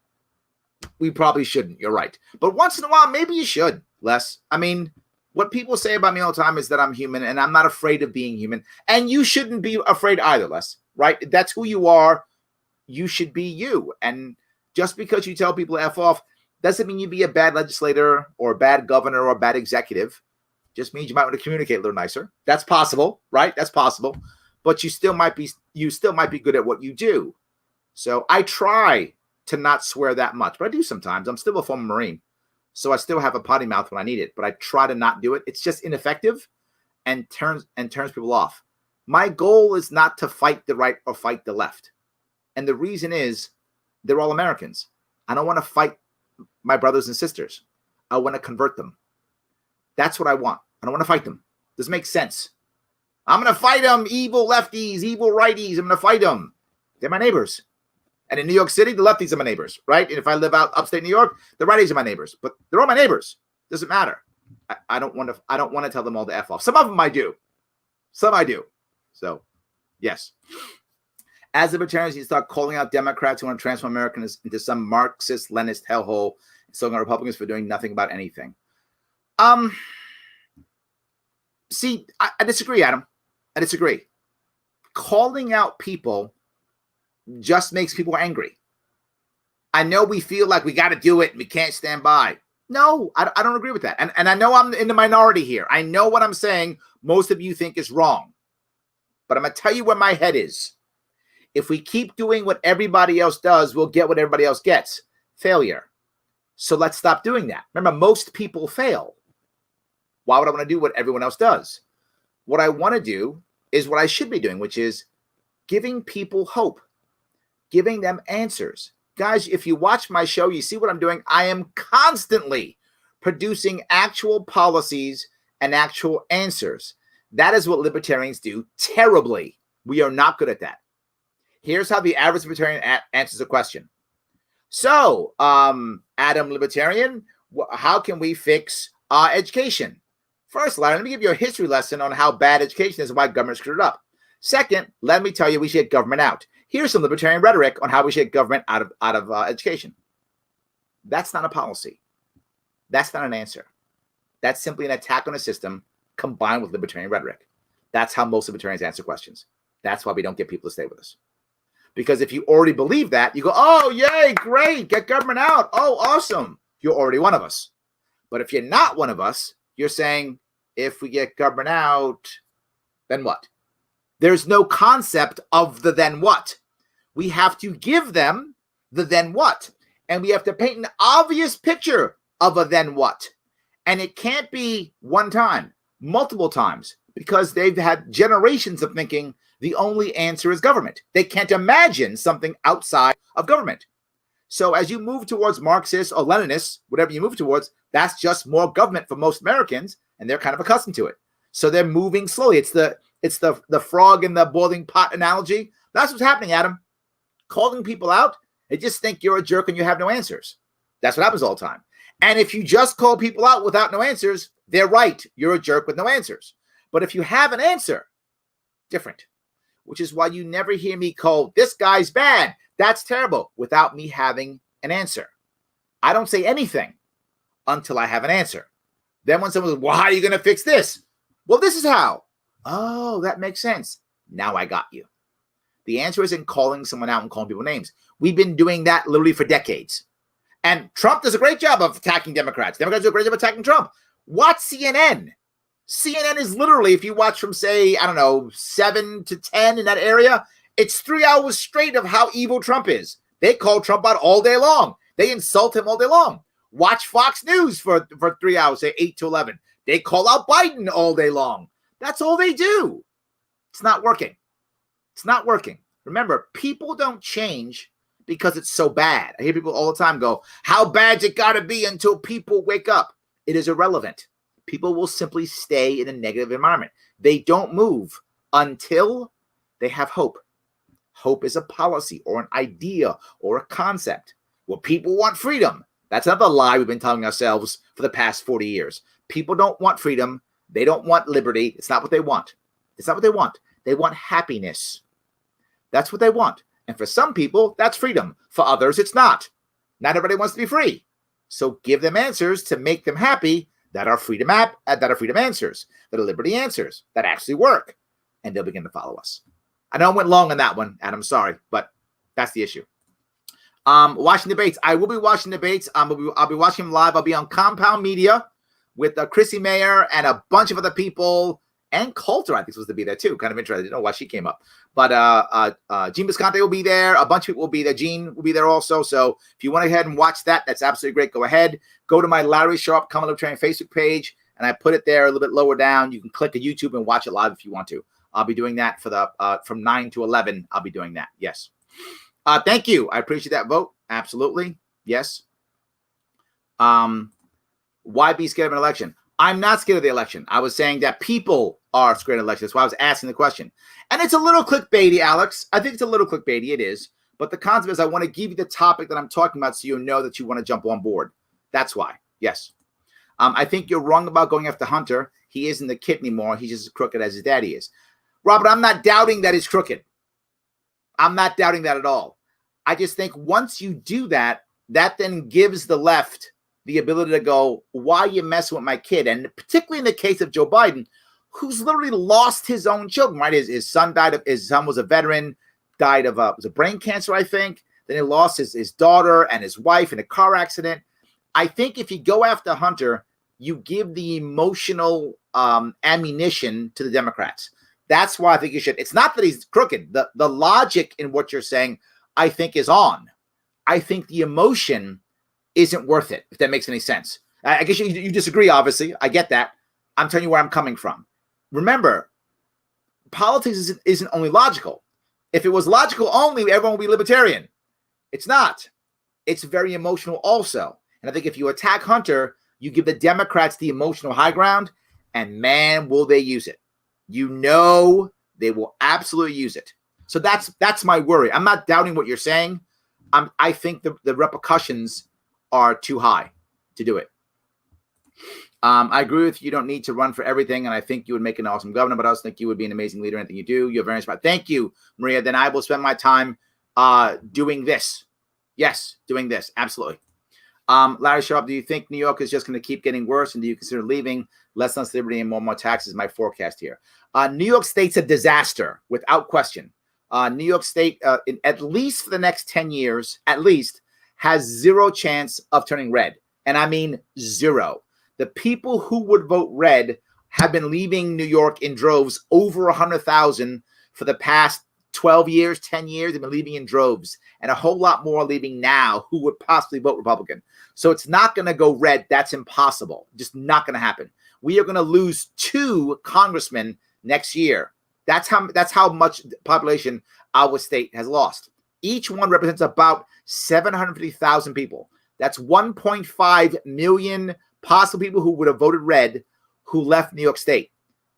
we probably shouldn't. You're right. But once in a while, maybe you should, Les. I mean, what people say about me all the time is that I'm human, and I'm not afraid of being human. And you shouldn't be afraid either, Les, right? That's who you are. You should be you. And just because you tell people to F off doesn't mean you be a bad legislator or a bad governor or a bad executive. Just means you might want to communicate a little nicer. That's possible, right? That's possible. but you still might be good at what you do. So I try to not swear that much, but I do sometimes. I'm still a former Marine, so I still have a potty mouth when I need it, but I try to not do it. It's just ineffective and turns people off. My goal is not to fight the right or fight the left. And the reason is they're all Americans. I don't want to fight my brothers and sisters. I want to convert them. That's what I want. I don't want to fight them. This makes sense. I'm going to fight them, evil lefties, evil righties. I'm going to fight them. They're my neighbors. And in New York City, the lefties are my neighbors, right? And if I live out upstate New York, the righties are my neighbors. But they're all my neighbors. Doesn't matter. I don't want to tell them all to F off. Some of them I do. Some I do. So, yes. As libertarians, you start calling out Democrats who want to transform Americans into some Marxist, Leninist hellhole, and so on Republicans for doing nothing about anything. See, I disagree, Adam. I disagree. Calling out people just makes people angry. I know we feel like we got to do it and we can't stand by. No, I don't agree with that. And I know I'm in the minority here. I know what I'm saying most of you think is wrong. But I'm going to tell you where my head is. If we keep doing what everybody else does, we'll get what everybody else gets. Failure. So let's stop doing that. Remember, most people fail. Why would I want to do what everyone else does? What I want to do is what I should be doing, which is giving people hope, giving them answers. Guys, if you watch my show, you see what I'm doing. I am constantly producing actual policies and actual answers. That is what libertarians do terribly. We are not good at that. Here's how the average libertarian answers a question. So, Adam Libertarian, how can we fix education? First, Larry, let me give you a history lesson on how bad education is and why government screwed it up. Second, let me tell you we should get government out. Here's some libertarian rhetoric on how we should get government out of education. That's not a policy. That's not an answer. That's simply an attack on a system combined with libertarian rhetoric. That's how most libertarians answer questions. That's why we don't get people to stay with us. Because if you already believe that, you go, oh, yay, great, get government out. Oh, awesome. You're already one of us. But if you're not one of us, you're saying, if we get government out, then what? There's no concept of the then what. We have to give them the then what. And we have to paint an obvious picture of a then what. And it can't be one time, multiple times, because they've had generations of thinking the only answer is government. They can't imagine something outside of government. So as you move towards Marxists or Leninists, whatever you move towards, that's just more government for most Americans, and they're kind of accustomed to it. So they're moving slowly. It's the frog in the boiling pot analogy. That's what's happening, Adam. Calling people out, they just think you're a jerk and you have no answers. That's what happens all the time. And if you just call people out without no answers, they're right. You're a jerk with no answers. But if you have an answer, different. Which is why you never hear me call this guy's bad. That's terrible without me having an answer. I don't say anything until I have an answer. Then when someone says, well, how are you going to fix this? Well, this is how. Oh, that makes sense. Now I got you. The answer isn't calling someone out and calling people names. We've been doing that literally for decades. And Trump does a great job of attacking Democrats. Democrats do a great job of attacking Trump. Watch CNN. CNN is literally, if you watch from, say, 7 to 10 in that area, it's 3 hours straight of how evil Trump is. They call Trump out all day long. They insult him all day long. Watch Fox News for 3 hours, say 8 to 11. They call out Biden all day long. That's all they do. It's not working. It's not working. Remember, people don't change because it's so bad. I hear people all the time go, how bad's it got to be until people wake up? It is irrelevant. People will simply stay in a negative environment. They don't move until they have hope. Hope is a policy or an idea or a concept. Well, people want freedom. That's another lie we've been telling ourselves for the past 40 years. People don't want freedom. They don't want liberty. It's not what they want. It's not what they want. They want happiness. That's what they want. And for some people, that's freedom. For others, it's not. Not everybody wants to be free. So give them answers to make them happy that are freedom answers, that are liberty answers, that actually work. And they'll begin to follow us. I know I went long on that one, Adam. Sorry, but that's the issue. Watching debates. I will be watching debates. I'll be watching them live. I'll be on Compound Media with Chrissy Mayer and a bunch of other people And Coulter, I think, supposed to be there too. Kind of interesting. I didn't know why she came up. But Gene Visconti will be there. A bunch of people will be there. Gene will be there also. So if you want to go ahead and watch that, that's absolutely great. Go ahead. Go to my Larry Sharpe Common Libertarian Facebook page, and I put it there a little bit lower down. You can click a YouTube and watch it live if you want to. I'll be doing that for the from 9 to 11. I'll be doing that. Yes. Thank you. I appreciate that vote. Absolutely. Yes. Why be scared of an election? I'm not scared of the election. I was saying that people are scared of the election. That's why I was asking the question. And it's a little clickbaity, Alex. I think it's a little clickbaity. It is. But the concept is I want to give you the topic that I'm talking about so you know that you want to jump on board. That's why. Yes. I think you're wrong about going after Hunter. He isn't the kid anymore. He's just as crooked as his daddy is. Robert, I'm not doubting that he's crooked. I'm not doubting that at all. I just think once you do that, that then gives the left the ability to go, why are you messing with my kid? And particularly in the case of Joe Biden, who's literally lost his own children, right? His son was a veteran, died of was a brain cancer, I think. Then he lost his daughter and his wife in a car accident. I think if you go after Hunter, you give the emotional ammunition to the Democrats. That's why I think you should. It's not that he's crooked. The logic in what you're saying, I think, is on. I think the emotion isn't worth it, if that makes any sense. I guess you disagree, obviously. I get that. I'm telling you where I'm coming from. Remember, politics isn't only logical. If it was logical only, everyone would be libertarian. It's not. It's very emotional also. And I think if you attack Hunter, you give the Democrats the emotional high ground, and man, will they use it. You know they will absolutely use it. So that's my worry. I'm not doubting what you're saying. I think the repercussions are too high to do it. I agree with you. You don't need to run for everything, and I think you would make an awesome governor, but I also think you would be an amazing leader in anything you do. You're very inspired. Thank you, Maria. Then I will spend my time doing this. Yes, doing this. Absolutely. Larry Sharpe, do you think New York is just going to keep getting worse, and do you consider leaving? Less liberty and more taxes, my forecast here. New York State's a disaster, without question. New York State, at least for the next 10 years, at least, has zero chance of turning red. And I mean zero. The people who would vote red have been leaving New York in droves, over 100,000 for the past 12 years, 10 years. They've been leaving in droves, and a whole lot more leaving now who would possibly vote Republican. So it's not going to go red. That's impossible. Just not going to happen. We are going to lose 2 congressmen next year. That's how much population our state has lost. Each one represents about 750,000 people. That's 1.5 million possible people who would have voted red who left New York State.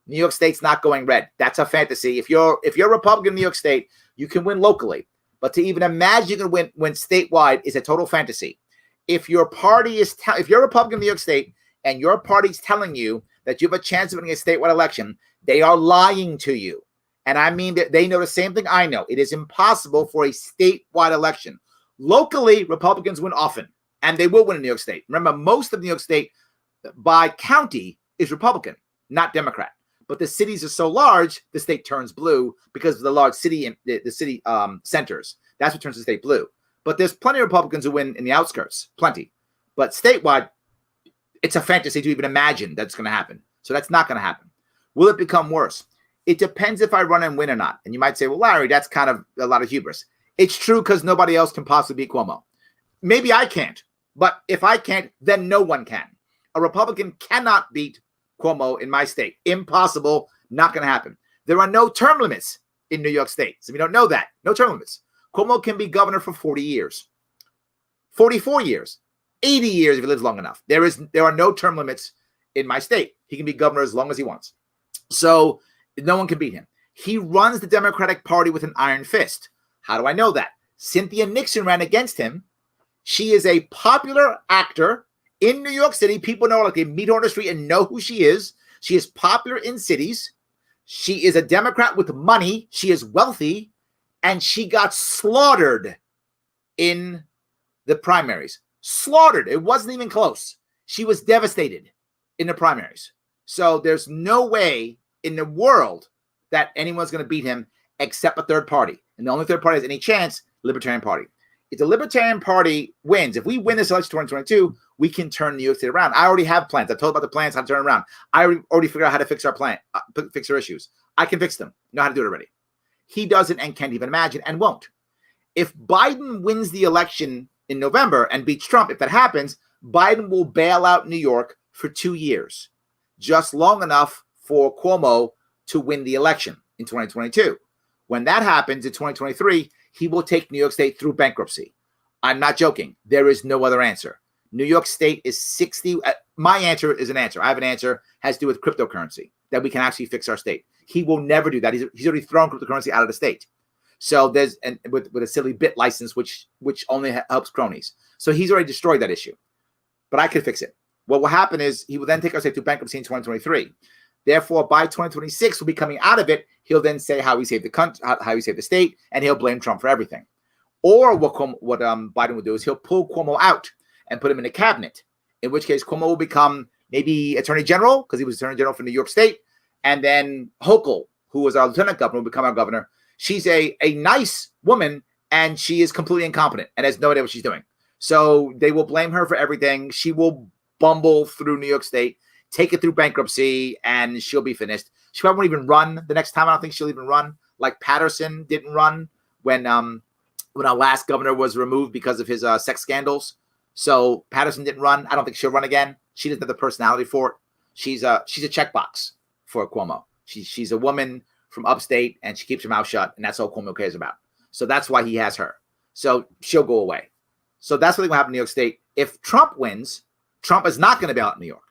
New York State's not going red. That's a fantasy. If you're a Republican in New York State, you can win locally. But to even imagine you can win statewide is a total fantasy. If your party is if you're a Republican in New York State and your party's telling you that you have a chance of winning a statewide election, they are lying to you. And I mean that they know the same thing I know. It is impossible for a statewide election. Locally, Republicans win often, and they will win in New York State. Remember, most of New York State by county is Republican, not Democrat. But the cities are so large, the state turns blue because of the large city, the city centers. That's what turns the state blue. But there's plenty of Republicans who win in the outskirts, plenty. But statewide, it's a fantasy to even imagine that's going to happen. So that's not going to happen. Will it become worse? It depends if I run and win or not. And you might say, well, Larry, that's kind of a lot of hubris. It's true because nobody else can possibly beat Cuomo. Maybe I can't. But if I can't, then no one can. A Republican cannot beat Cuomo in my state. Impossible. Not going to happen. There are no term limits in New York State. So we don't know that. No term limits. Cuomo can be governor for 40 years, 44 years, 80 years if he lives long enough. There are no term limits in my state. He can be governor as long as he wants. So no one can beat him. He runs the Democratic Party with an iron fist. How do I know that? Cynthia Nixon ran against him. She is a popular actor in New York City. People know her, like they meet her on the street and know who she is. She is popular in cities. She is a Democrat with money. She is wealthy. And she got slaughtered in the primaries. Slaughtered. It wasn't even close. She was devastated in the primaries. So there's no way in the world that anyone's going to beat him except a third party. And the only third party has any chance, Libertarian Party. if the Libertarian Party wins, if we win this election 2022, we can turn New York State around. I already have plans. I told about the plans how to turn around. I already figured out how to fix our plan, fix our issues. I can fix them. Know how to do it already. He doesn't and can't even imagine and won't. If Biden wins the election in November and beats Trump, if that happens, Biden will bail out New York for 2 years, just long enough for Cuomo to win the election in 2022. When that happens in 2023, he will take New York State through bankruptcy. I'm not joking. There is no other answer. New York State is 60. My answer is an answer. I have an answer, has to do with cryptocurrency, that we can actually fix our state. He will never do that. He's already thrown cryptocurrency out of the state. So there's, and with a silly bit license, which only helps cronies. So he's already destroyed that issue. But I could fix it. What will happen is he will then take our state to bankruptcy in 2023. Therefore, by 2026, we'll be coming out of it. He'll then say how he saved the country, how he saved the state, and he'll blame Trump for everything. Or what Biden will do is he'll pull Cuomo out and put him in a cabinet, in which case Cuomo will become maybe attorney general, because he was attorney general for New York State. And then Hochul, who was our lieutenant governor, will become our governor. She's a nice woman, and she is completely incompetent and has no idea what she's doing. So they will blame her for everything. She will bumble through New York State, take it through bankruptcy, and she'll be finished. She probably won't even run the next time. I don't think she'll even run. Like Patterson didn't run when our last governor was removed because of his sex scandals. So Patterson didn't run. I don't think she'll run again. She doesn't have the personality for it. She's a checkbox for Cuomo. She's a woman from upstate, and she keeps her mouth shut, and that's all Cuomo cares about. So that's why he has her. So she'll go away. So that's what will happen in New York State. If Trump wins, Trump is not going to bail out New York.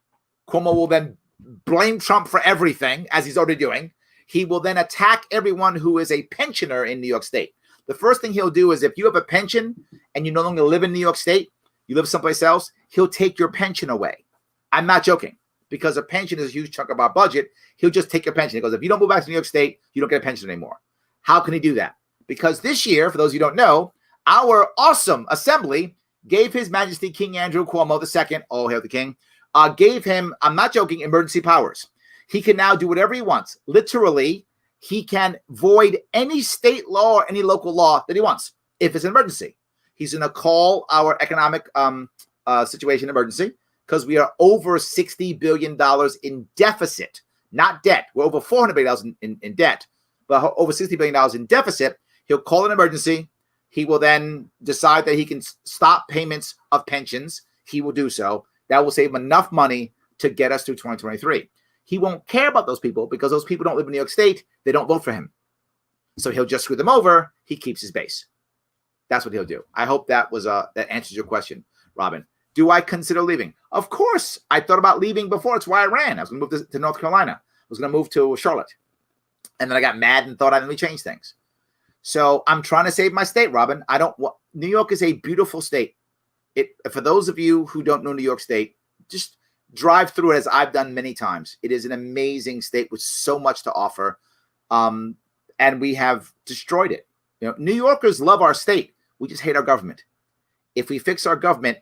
Cuomo will then blame Trump for everything, as he's already doing. He will then attack everyone who is a pensioner in New York State. The first thing he'll do is, if you have a pension and you no longer live in New York State, you live someplace else, he'll take your pension away. I'm not joking, because a pension is a huge chunk of our budget. He'll just take your pension. He goes, if you don't move back to New York State, you don't get a pension anymore. How can he do that? Because this year, for those who don't know, our awesome assembly gave His Majesty King Andrew Cuomo II, all hail the king, gave him, I'm not joking, emergency powers. He can now do whatever he wants. Literally, he can void any state law or any local law that he wants if it's an emergency. He's going to call our economic situation emergency, because we are over $60 billion in deficit, not debt. We're over $400 billion in debt, but over $60 billion in deficit. He'll call an emergency. He will then decide that he can stop payments of pensions. He will do so. That will save him enough money to get us through 2023. He won't care about those people, because those people don't live in New York State. They don't vote for him. So he'll just screw them over. He keeps his base. That's what he'll do. I hope that was that answers your question, Robin. Do I consider leaving? Of course. I thought about leaving before. It's why I ran. I was going to move to North Carolina. I was going to move to Charlotte. And then I got mad and thought I'd let me change things. So I'm trying to save my state, Robin. New York is a beautiful state. For those of you who don't know New York State, just drive through it, as I've done many times. It is an amazing state with so much to offer. And we have destroyed it. New Yorkers love our state. We just hate our government. If we fix our government,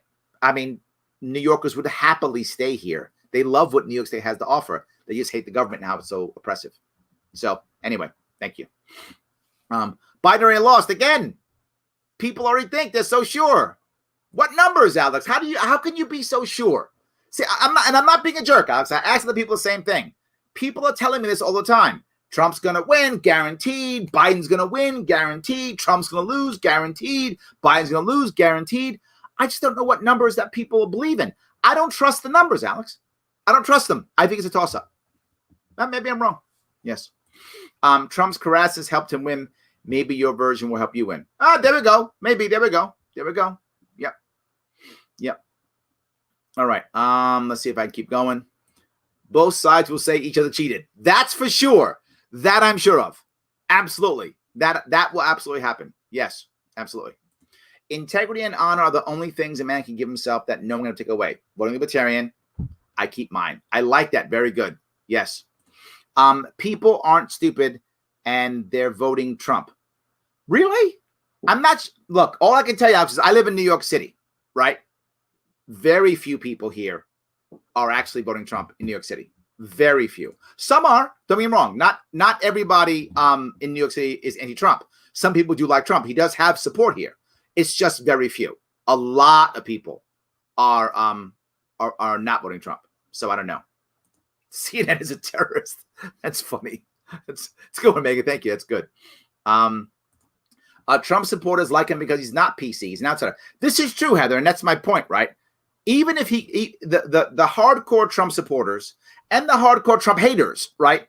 New Yorkers would happily stay here. They love what New York State has to offer. They just hate the government and how it's so oppressive. So anyway, thank you. Biden already lost again. People already think they're so sure. What numbers, Alex? How can you be so sure? See, I'm not being a jerk, Alex. I ask the people the same thing. People are telling me this all the time. Trump's going to win, guaranteed. Biden's going to win, guaranteed. Trump's going to lose, guaranteed. Biden's going to lose, guaranteed. I just don't know what numbers that people believe in. I don't trust the numbers, Alex. I don't trust them. I think it's a toss-up. Maybe I'm wrong. Yes. Trump's caresses helped him win. Maybe your version will help you win. There we go. Maybe. There we go. Yep. All right. Let's see if I can keep going. Both sides will say each other cheated. That's for sure. That I'm sure of. Absolutely. That will absolutely happen. Yes, absolutely. Integrity and honor are the only things a man can give himself that no one can take away. Voting libertarian, I keep mine. I like that. Very good. Yes. People aren't stupid, and they're voting Trump. Really? Look, all I can tell you is I live in New York City, right? Very few people here are actually voting Trump in New York City. Very few. Some are. Don't get me wrong. Not everybody in New York City is anti-Trump. Some people do like Trump. He does have support here. It's just very few. A lot of people are not voting Trump. So I don't know. CNN is a terrorist. That's funny. It's good, Megan. Thank you. That's good. Trump supporters like him because he's not PC. He's an outsider. This is true, Heather, and that's my point, right? Even if the hardcore Trump supporters and the hardcore Trump haters, right?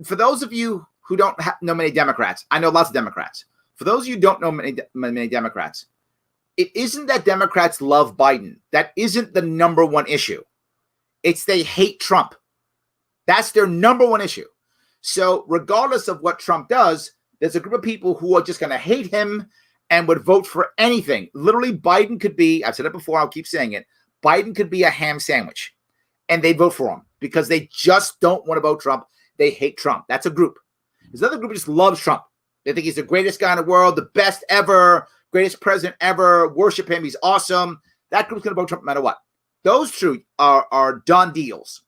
For those of you who don't know many Democrats, I know lots of Democrats. For those of you who don't know many Democrats, it isn't that Democrats love Biden. That isn't the number one issue. It's they hate Trump. That's their number one issue. So regardless of what Trump does, there's a group of people who are just going to hate him and would vote for anything. Literally, Biden could be, I've said it before, I'll keep saying it, Biden could be a ham sandwich. And they'd vote for him because they just don't want to vote Trump. They hate Trump. That's a group. There's another group who just loves Trump. They think he's the greatest guy in the world, the best ever, greatest president ever, worship him, he's awesome. That group's going to vote Trump no matter what. Those two are done deals.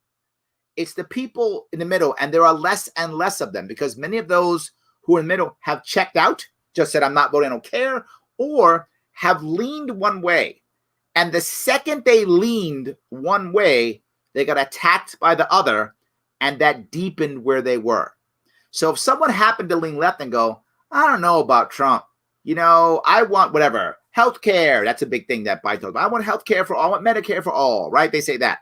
It's the people in the middle, and there are less and less of them because many of those who are in the middle have checked out, just said, I'm not voting, I don't care, or have leaned one way. And the second they leaned one way, they got attacked by the other, and that deepened where they were. So if someone happened to lean left and go, I don't know about Trump, I want whatever, healthcare, that's a big thing that Biden talks about. I want healthcare for all, I want Medicare for all, right? They say that.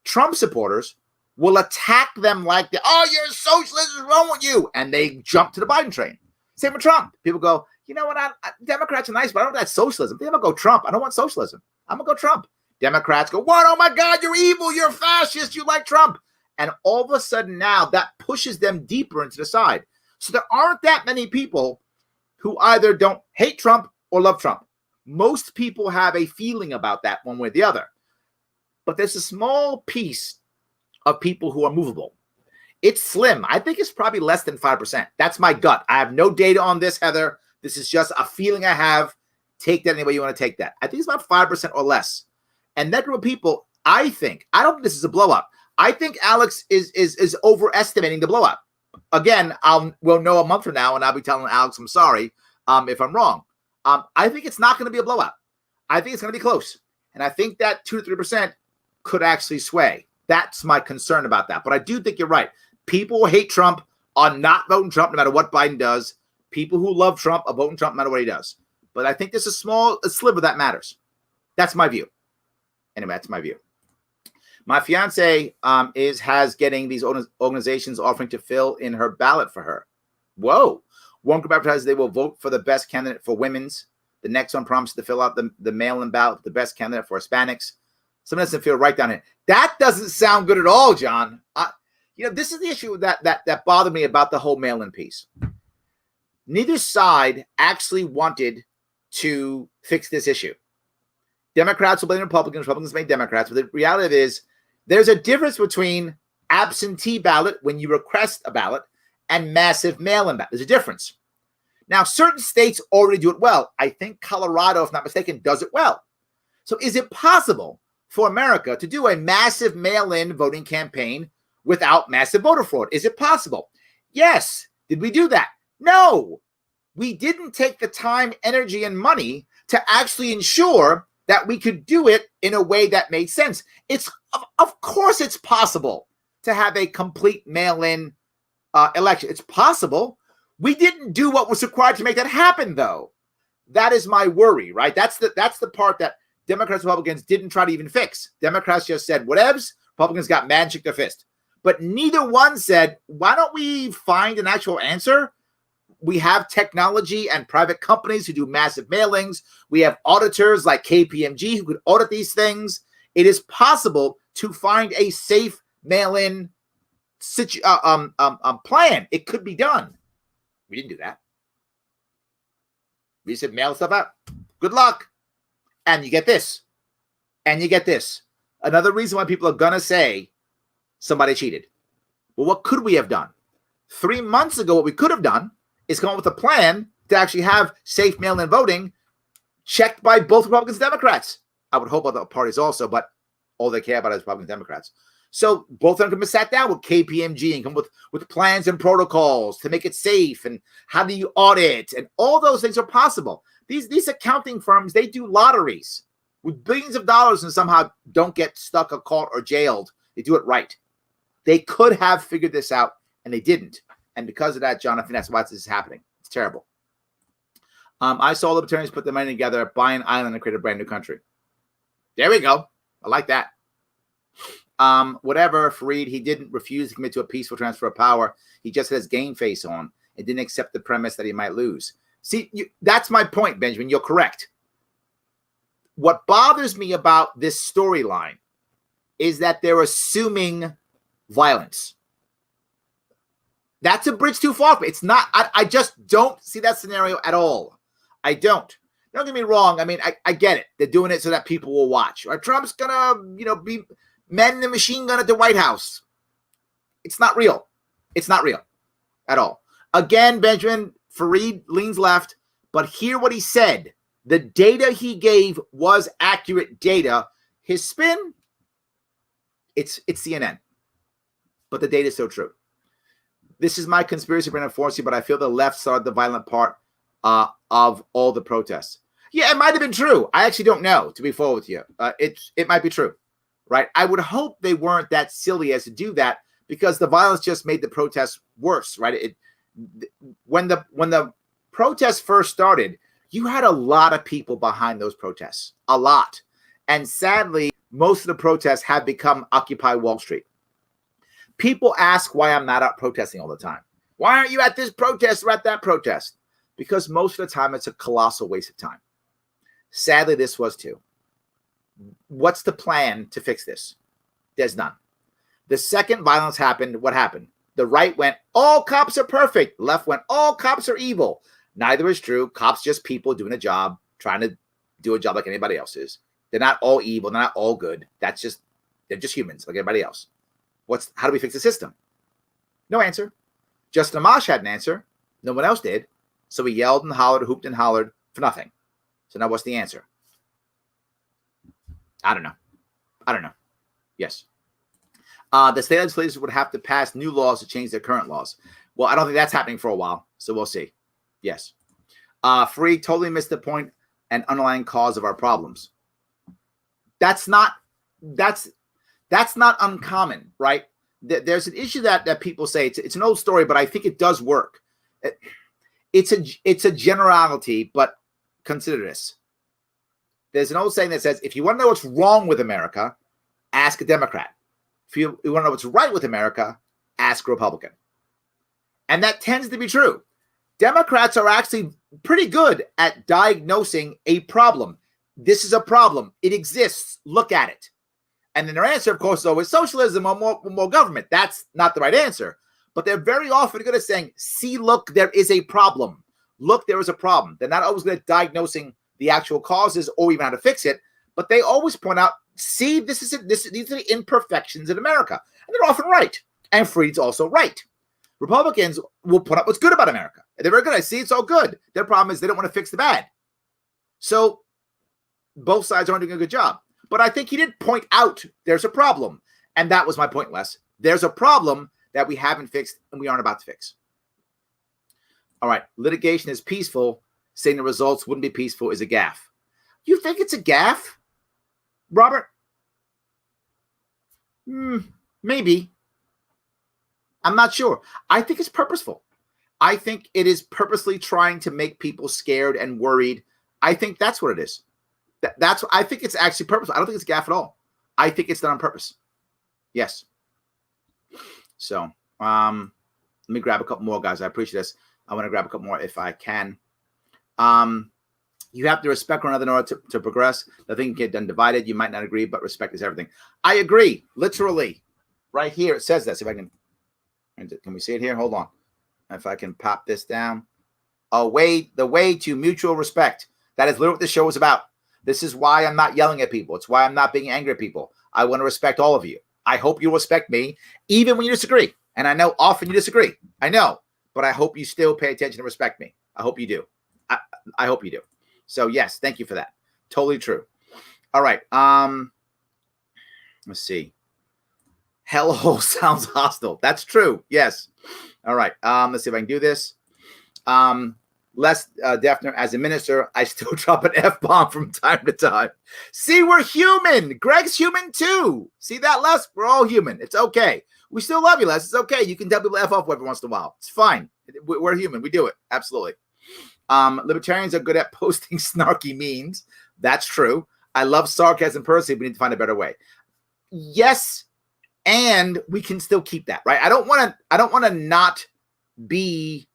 Trump supporters will attack them like, oh, you're a socialist, what's wrong with you? And they jump to the Biden train. Same with Trump. People go, you know what, Democrats are nice, but I don't want that socialism. They're going to go Trump. I don't want socialism. I'm going to go Trump. Democrats go, what? Oh, my God, you're evil. You're a fascist. You like Trump. And all of a sudden now that pushes them deeper into the side. So there aren't that many people who either don't hate Trump or love Trump. Most people have a feeling about that one way or the other. But there's a small piece of people who are movable. It's slim. I think it's probably less than 5%. That's my gut. I have no data on this, Heather. This is just a feeling I have. Take that any way you want to take that. I think it's about 5% or less. And that group of people, I don't think this is a blow up. I think Alex is overestimating the blow up. Again, we'll know a month from now, and I'll be telling Alex I'm sorry if I'm wrong. I think it's not going to be a blowout. I think it's going to be close. And I think that 2 to 3% could actually sway. That's my concern about that. But I do think you're right. People who hate Trump are not voting Trump no matter what Biden does. People who love Trump are voting Trump no matter what he does. But I think there's a sliver that matters. That's my view. Anyway, that's my view. My fiance has getting these organizations offering to fill in her ballot for her. Whoa. One group advertises they will vote for the best candidate for women's. The next one promises to fill out the mail-in ballot for the best candidate for Hispanics. Something doesn't feel right down here. That doesn't sound good at all, John. This is the issue that bothered me about the whole mail-in piece. Neither side actually wanted to fix this issue. Democrats will blame Republicans. Republicans blame Democrats. But the reality is there's a difference between absentee ballot when you request a ballot and massive mail-in ballot. There's a difference. Now, certain states already do it well. I think Colorado, if not mistaken, does it well. So is it possible for America to do a massive mail-in voting campaign without massive voter fraud? Is it possible? Yes. Did we do that? No. We didn't take the time, energy, and money to actually ensure that we could do it in a way that made sense. Of course it's possible to have a complete mail-in election. It's possible. We didn't do what was required to make that happen, though. That is my worry, right? That's the part that Democrats and Republicans didn't try to even fix. Democrats just said, whatevs. Republicans got mad and shook their fist. But neither one said, why don't we find an actual answer? We have technology and private companies who do massive mailings. We have auditors like KPMG who could audit these things. It is possible to find a safe mail-in plan. It could be done. We didn't do that. We said mail stuff out. Good luck. And you get this. And you get this. Another reason why people are going to say somebody cheated. Well, what could we have done? 3 months ago, what we could have done is come up with a plan to actually have safe mail-in voting checked by both Republicans and Democrats. I would hope other parties also, but all they care about is Republicans and Democrats. So both of them can be sat down with KPMG and come with plans and protocols to make it safe and how do you audit, and all those things are possible. These accounting firms, they do lotteries with billions of dollars and somehow don't get stuck or caught or jailed. They do it right. They could have figured this out, and they didn't. And because of that, Jonathan, that's why this is happening. It's terrible. I saw libertarians put the money together, buy an island, and create a brand new country. There we go. I like that. Whatever, Fareed, he didn't refuse to commit to a peaceful transfer of power. He just had his game face on and didn't accept the premise that he might lose. See, that's my point, Benjamin. You're correct. What bothers me about this storyline is that they're assuming violence. That's a bridge too far. It's not. I just don't see that scenario at all. I don't. Don't get me wrong. I mean, I get it. They're doing it so that people will watch. Or Trump's gonna, be men the machine gun at the White House. It's not real. It's not real at all. Again, Benjamin, Fareed leans left, but hear what he said. The data he gave was accurate data. His spin, it's CNN. But the data is so true. This is my conspiracy brand enforcing, but I feel the left started the violent part of all the protests. Yeah, it might have been true. I actually don't know, to be forward with you. It might be true, right? I would hope they weren't that silly as to do that because the violence just made the protests worse, right? When the protests first started, you had a lot of people behind those protests, a lot. And sadly, most of the protests have become Occupy Wall Street. People ask why I'm not out protesting all the time. Why aren't you at this protest or at that protest? Because most of the time, it's a colossal waste of time. Sadly, this was too. What's the plan to fix this? There's none. The second violence happened, what happened? The right went, all cops are perfect. The left went, all cops are evil. Neither is true. Cops just people doing a job, trying to do a job like anybody else is. They're not all evil. They're not all good. They're just humans like everybody else. How do we fix the system? No answer. Justin Amash had an answer. No one else did. So we yelled and hollered, hooped and hollered for nothing. So now what's the answer? I don't know. Yes. The state legislatures would have to pass new laws to change their current laws. Well, I don't think that's happening for a while. So we'll see. Yes. Free totally missed the point and underlying cause of our problems. That's not uncommon, right? There's an issue that people say it's an old story, but I think it does work. It's a generality, but consider this. There's an old saying that says, if you want to know what's wrong with America, ask a Democrat. If you want to know what's right with America, ask a Republican. And that tends to be true. Democrats are actually pretty good at diagnosing a problem. This is a problem. It exists. Look at it. And then their answer, of course, is always socialism or more government. That's not the right answer. But they're very often good at saying, see, look, there is a problem. Look, there is a problem. They're not always good at diagnosing the actual causes or even how to fix it. But they always point out, see, these are the imperfections in America. And they're often right. And Freed's also right. Republicans will put up what's good about America. They're very good. I see it's all good. Their problem is they don't want to fix the bad. So both sides aren't doing a good job. But I think he did point out there's a problem. And that was my point, Les. There's a problem that we haven't fixed and we aren't about to fix. All right. Litigation is peaceful. Saying the results wouldn't be peaceful is a gaffe. You think it's a gaffe, Robert? Maybe. I'm not sure. I think it's purposeful. I think it is purposely trying to make people scared and worried. I think that's what it is. I think it's actually purposeful. I don't think it's gaffe at all. I think it's done on purpose. Yes. So let me grab a couple more, guys. I appreciate this. I want to grab a couple more if I can. You have to respect one another in order to progress. Nothing can get done divided. You might not agree, but respect is everything. I agree. Literally. Right here, it says this. If I can we see it here? Hold on. If I can pop this down. The way to mutual respect. That is literally what this show is about. This is why I'm not yelling at people. It's why I'm not being angry at people. I want to respect all of you. I hope you respect me, even when you disagree. And I know often you disagree. I know. But I hope you still pay attention and respect me. I hope you do. I hope you do. So, yes, thank you for that. Totally true. All right. Let's see. Hellhole sounds hostile. That's true. Yes. All right. Let's see if I can do this. Les Defner, as a minister, I still drop an F-bomb from time to time. See, we're human. Greg's human too. See that, Les? We're all human. It's okay. We still love you, Les. It's okay. You can tell people F off every once in a while. It's fine. We're human. We do it. Absolutely. Libertarians are good at posting snarky memes. That's true. I love sarcasm personally. We need to find a better way. Yes, and we can still keep that, right? I don't want to not be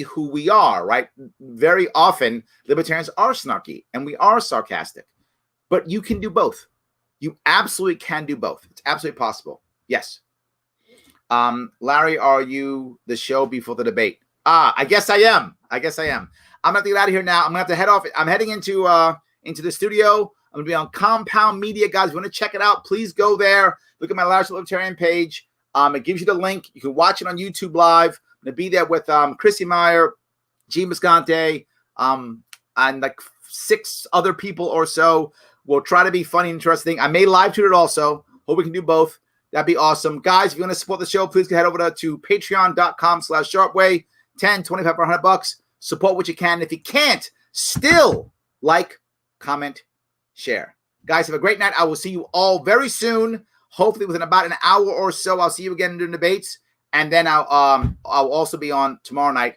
who we are, right? Very often libertarians are snarky and we are sarcastic. But you can do both. You absolutely can do both. It's absolutely possible. Yes. Larry, are you the show before the debate? I guess I am. I'm gonna have to get out of here now. I'm gonna have to head off. I'm heading into the studio. I'm gonna be on Compound Media, guys. If you want to check it out, please go there. Look at my Larry Sharpe Libertarian page. It gives you the link. You can watch it on YouTube Live. I'm gonna be there with Chrissy Meyer, Gene Bisconte, and like 6 other people or so. We'll try to be funny and interesting. I may live tweet it also. Hope we can do both. That'd be awesome. Guys, if you want to support the show, please head over to patreon.com/sharpeway. 10, 25, or $100. Support what you can. If you can't, still like, comment, share. Guys, have a great night. I will see you all very soon. Hopefully within about an hour or so. I'll see you again during debates. And then I'll also be on tomorrow night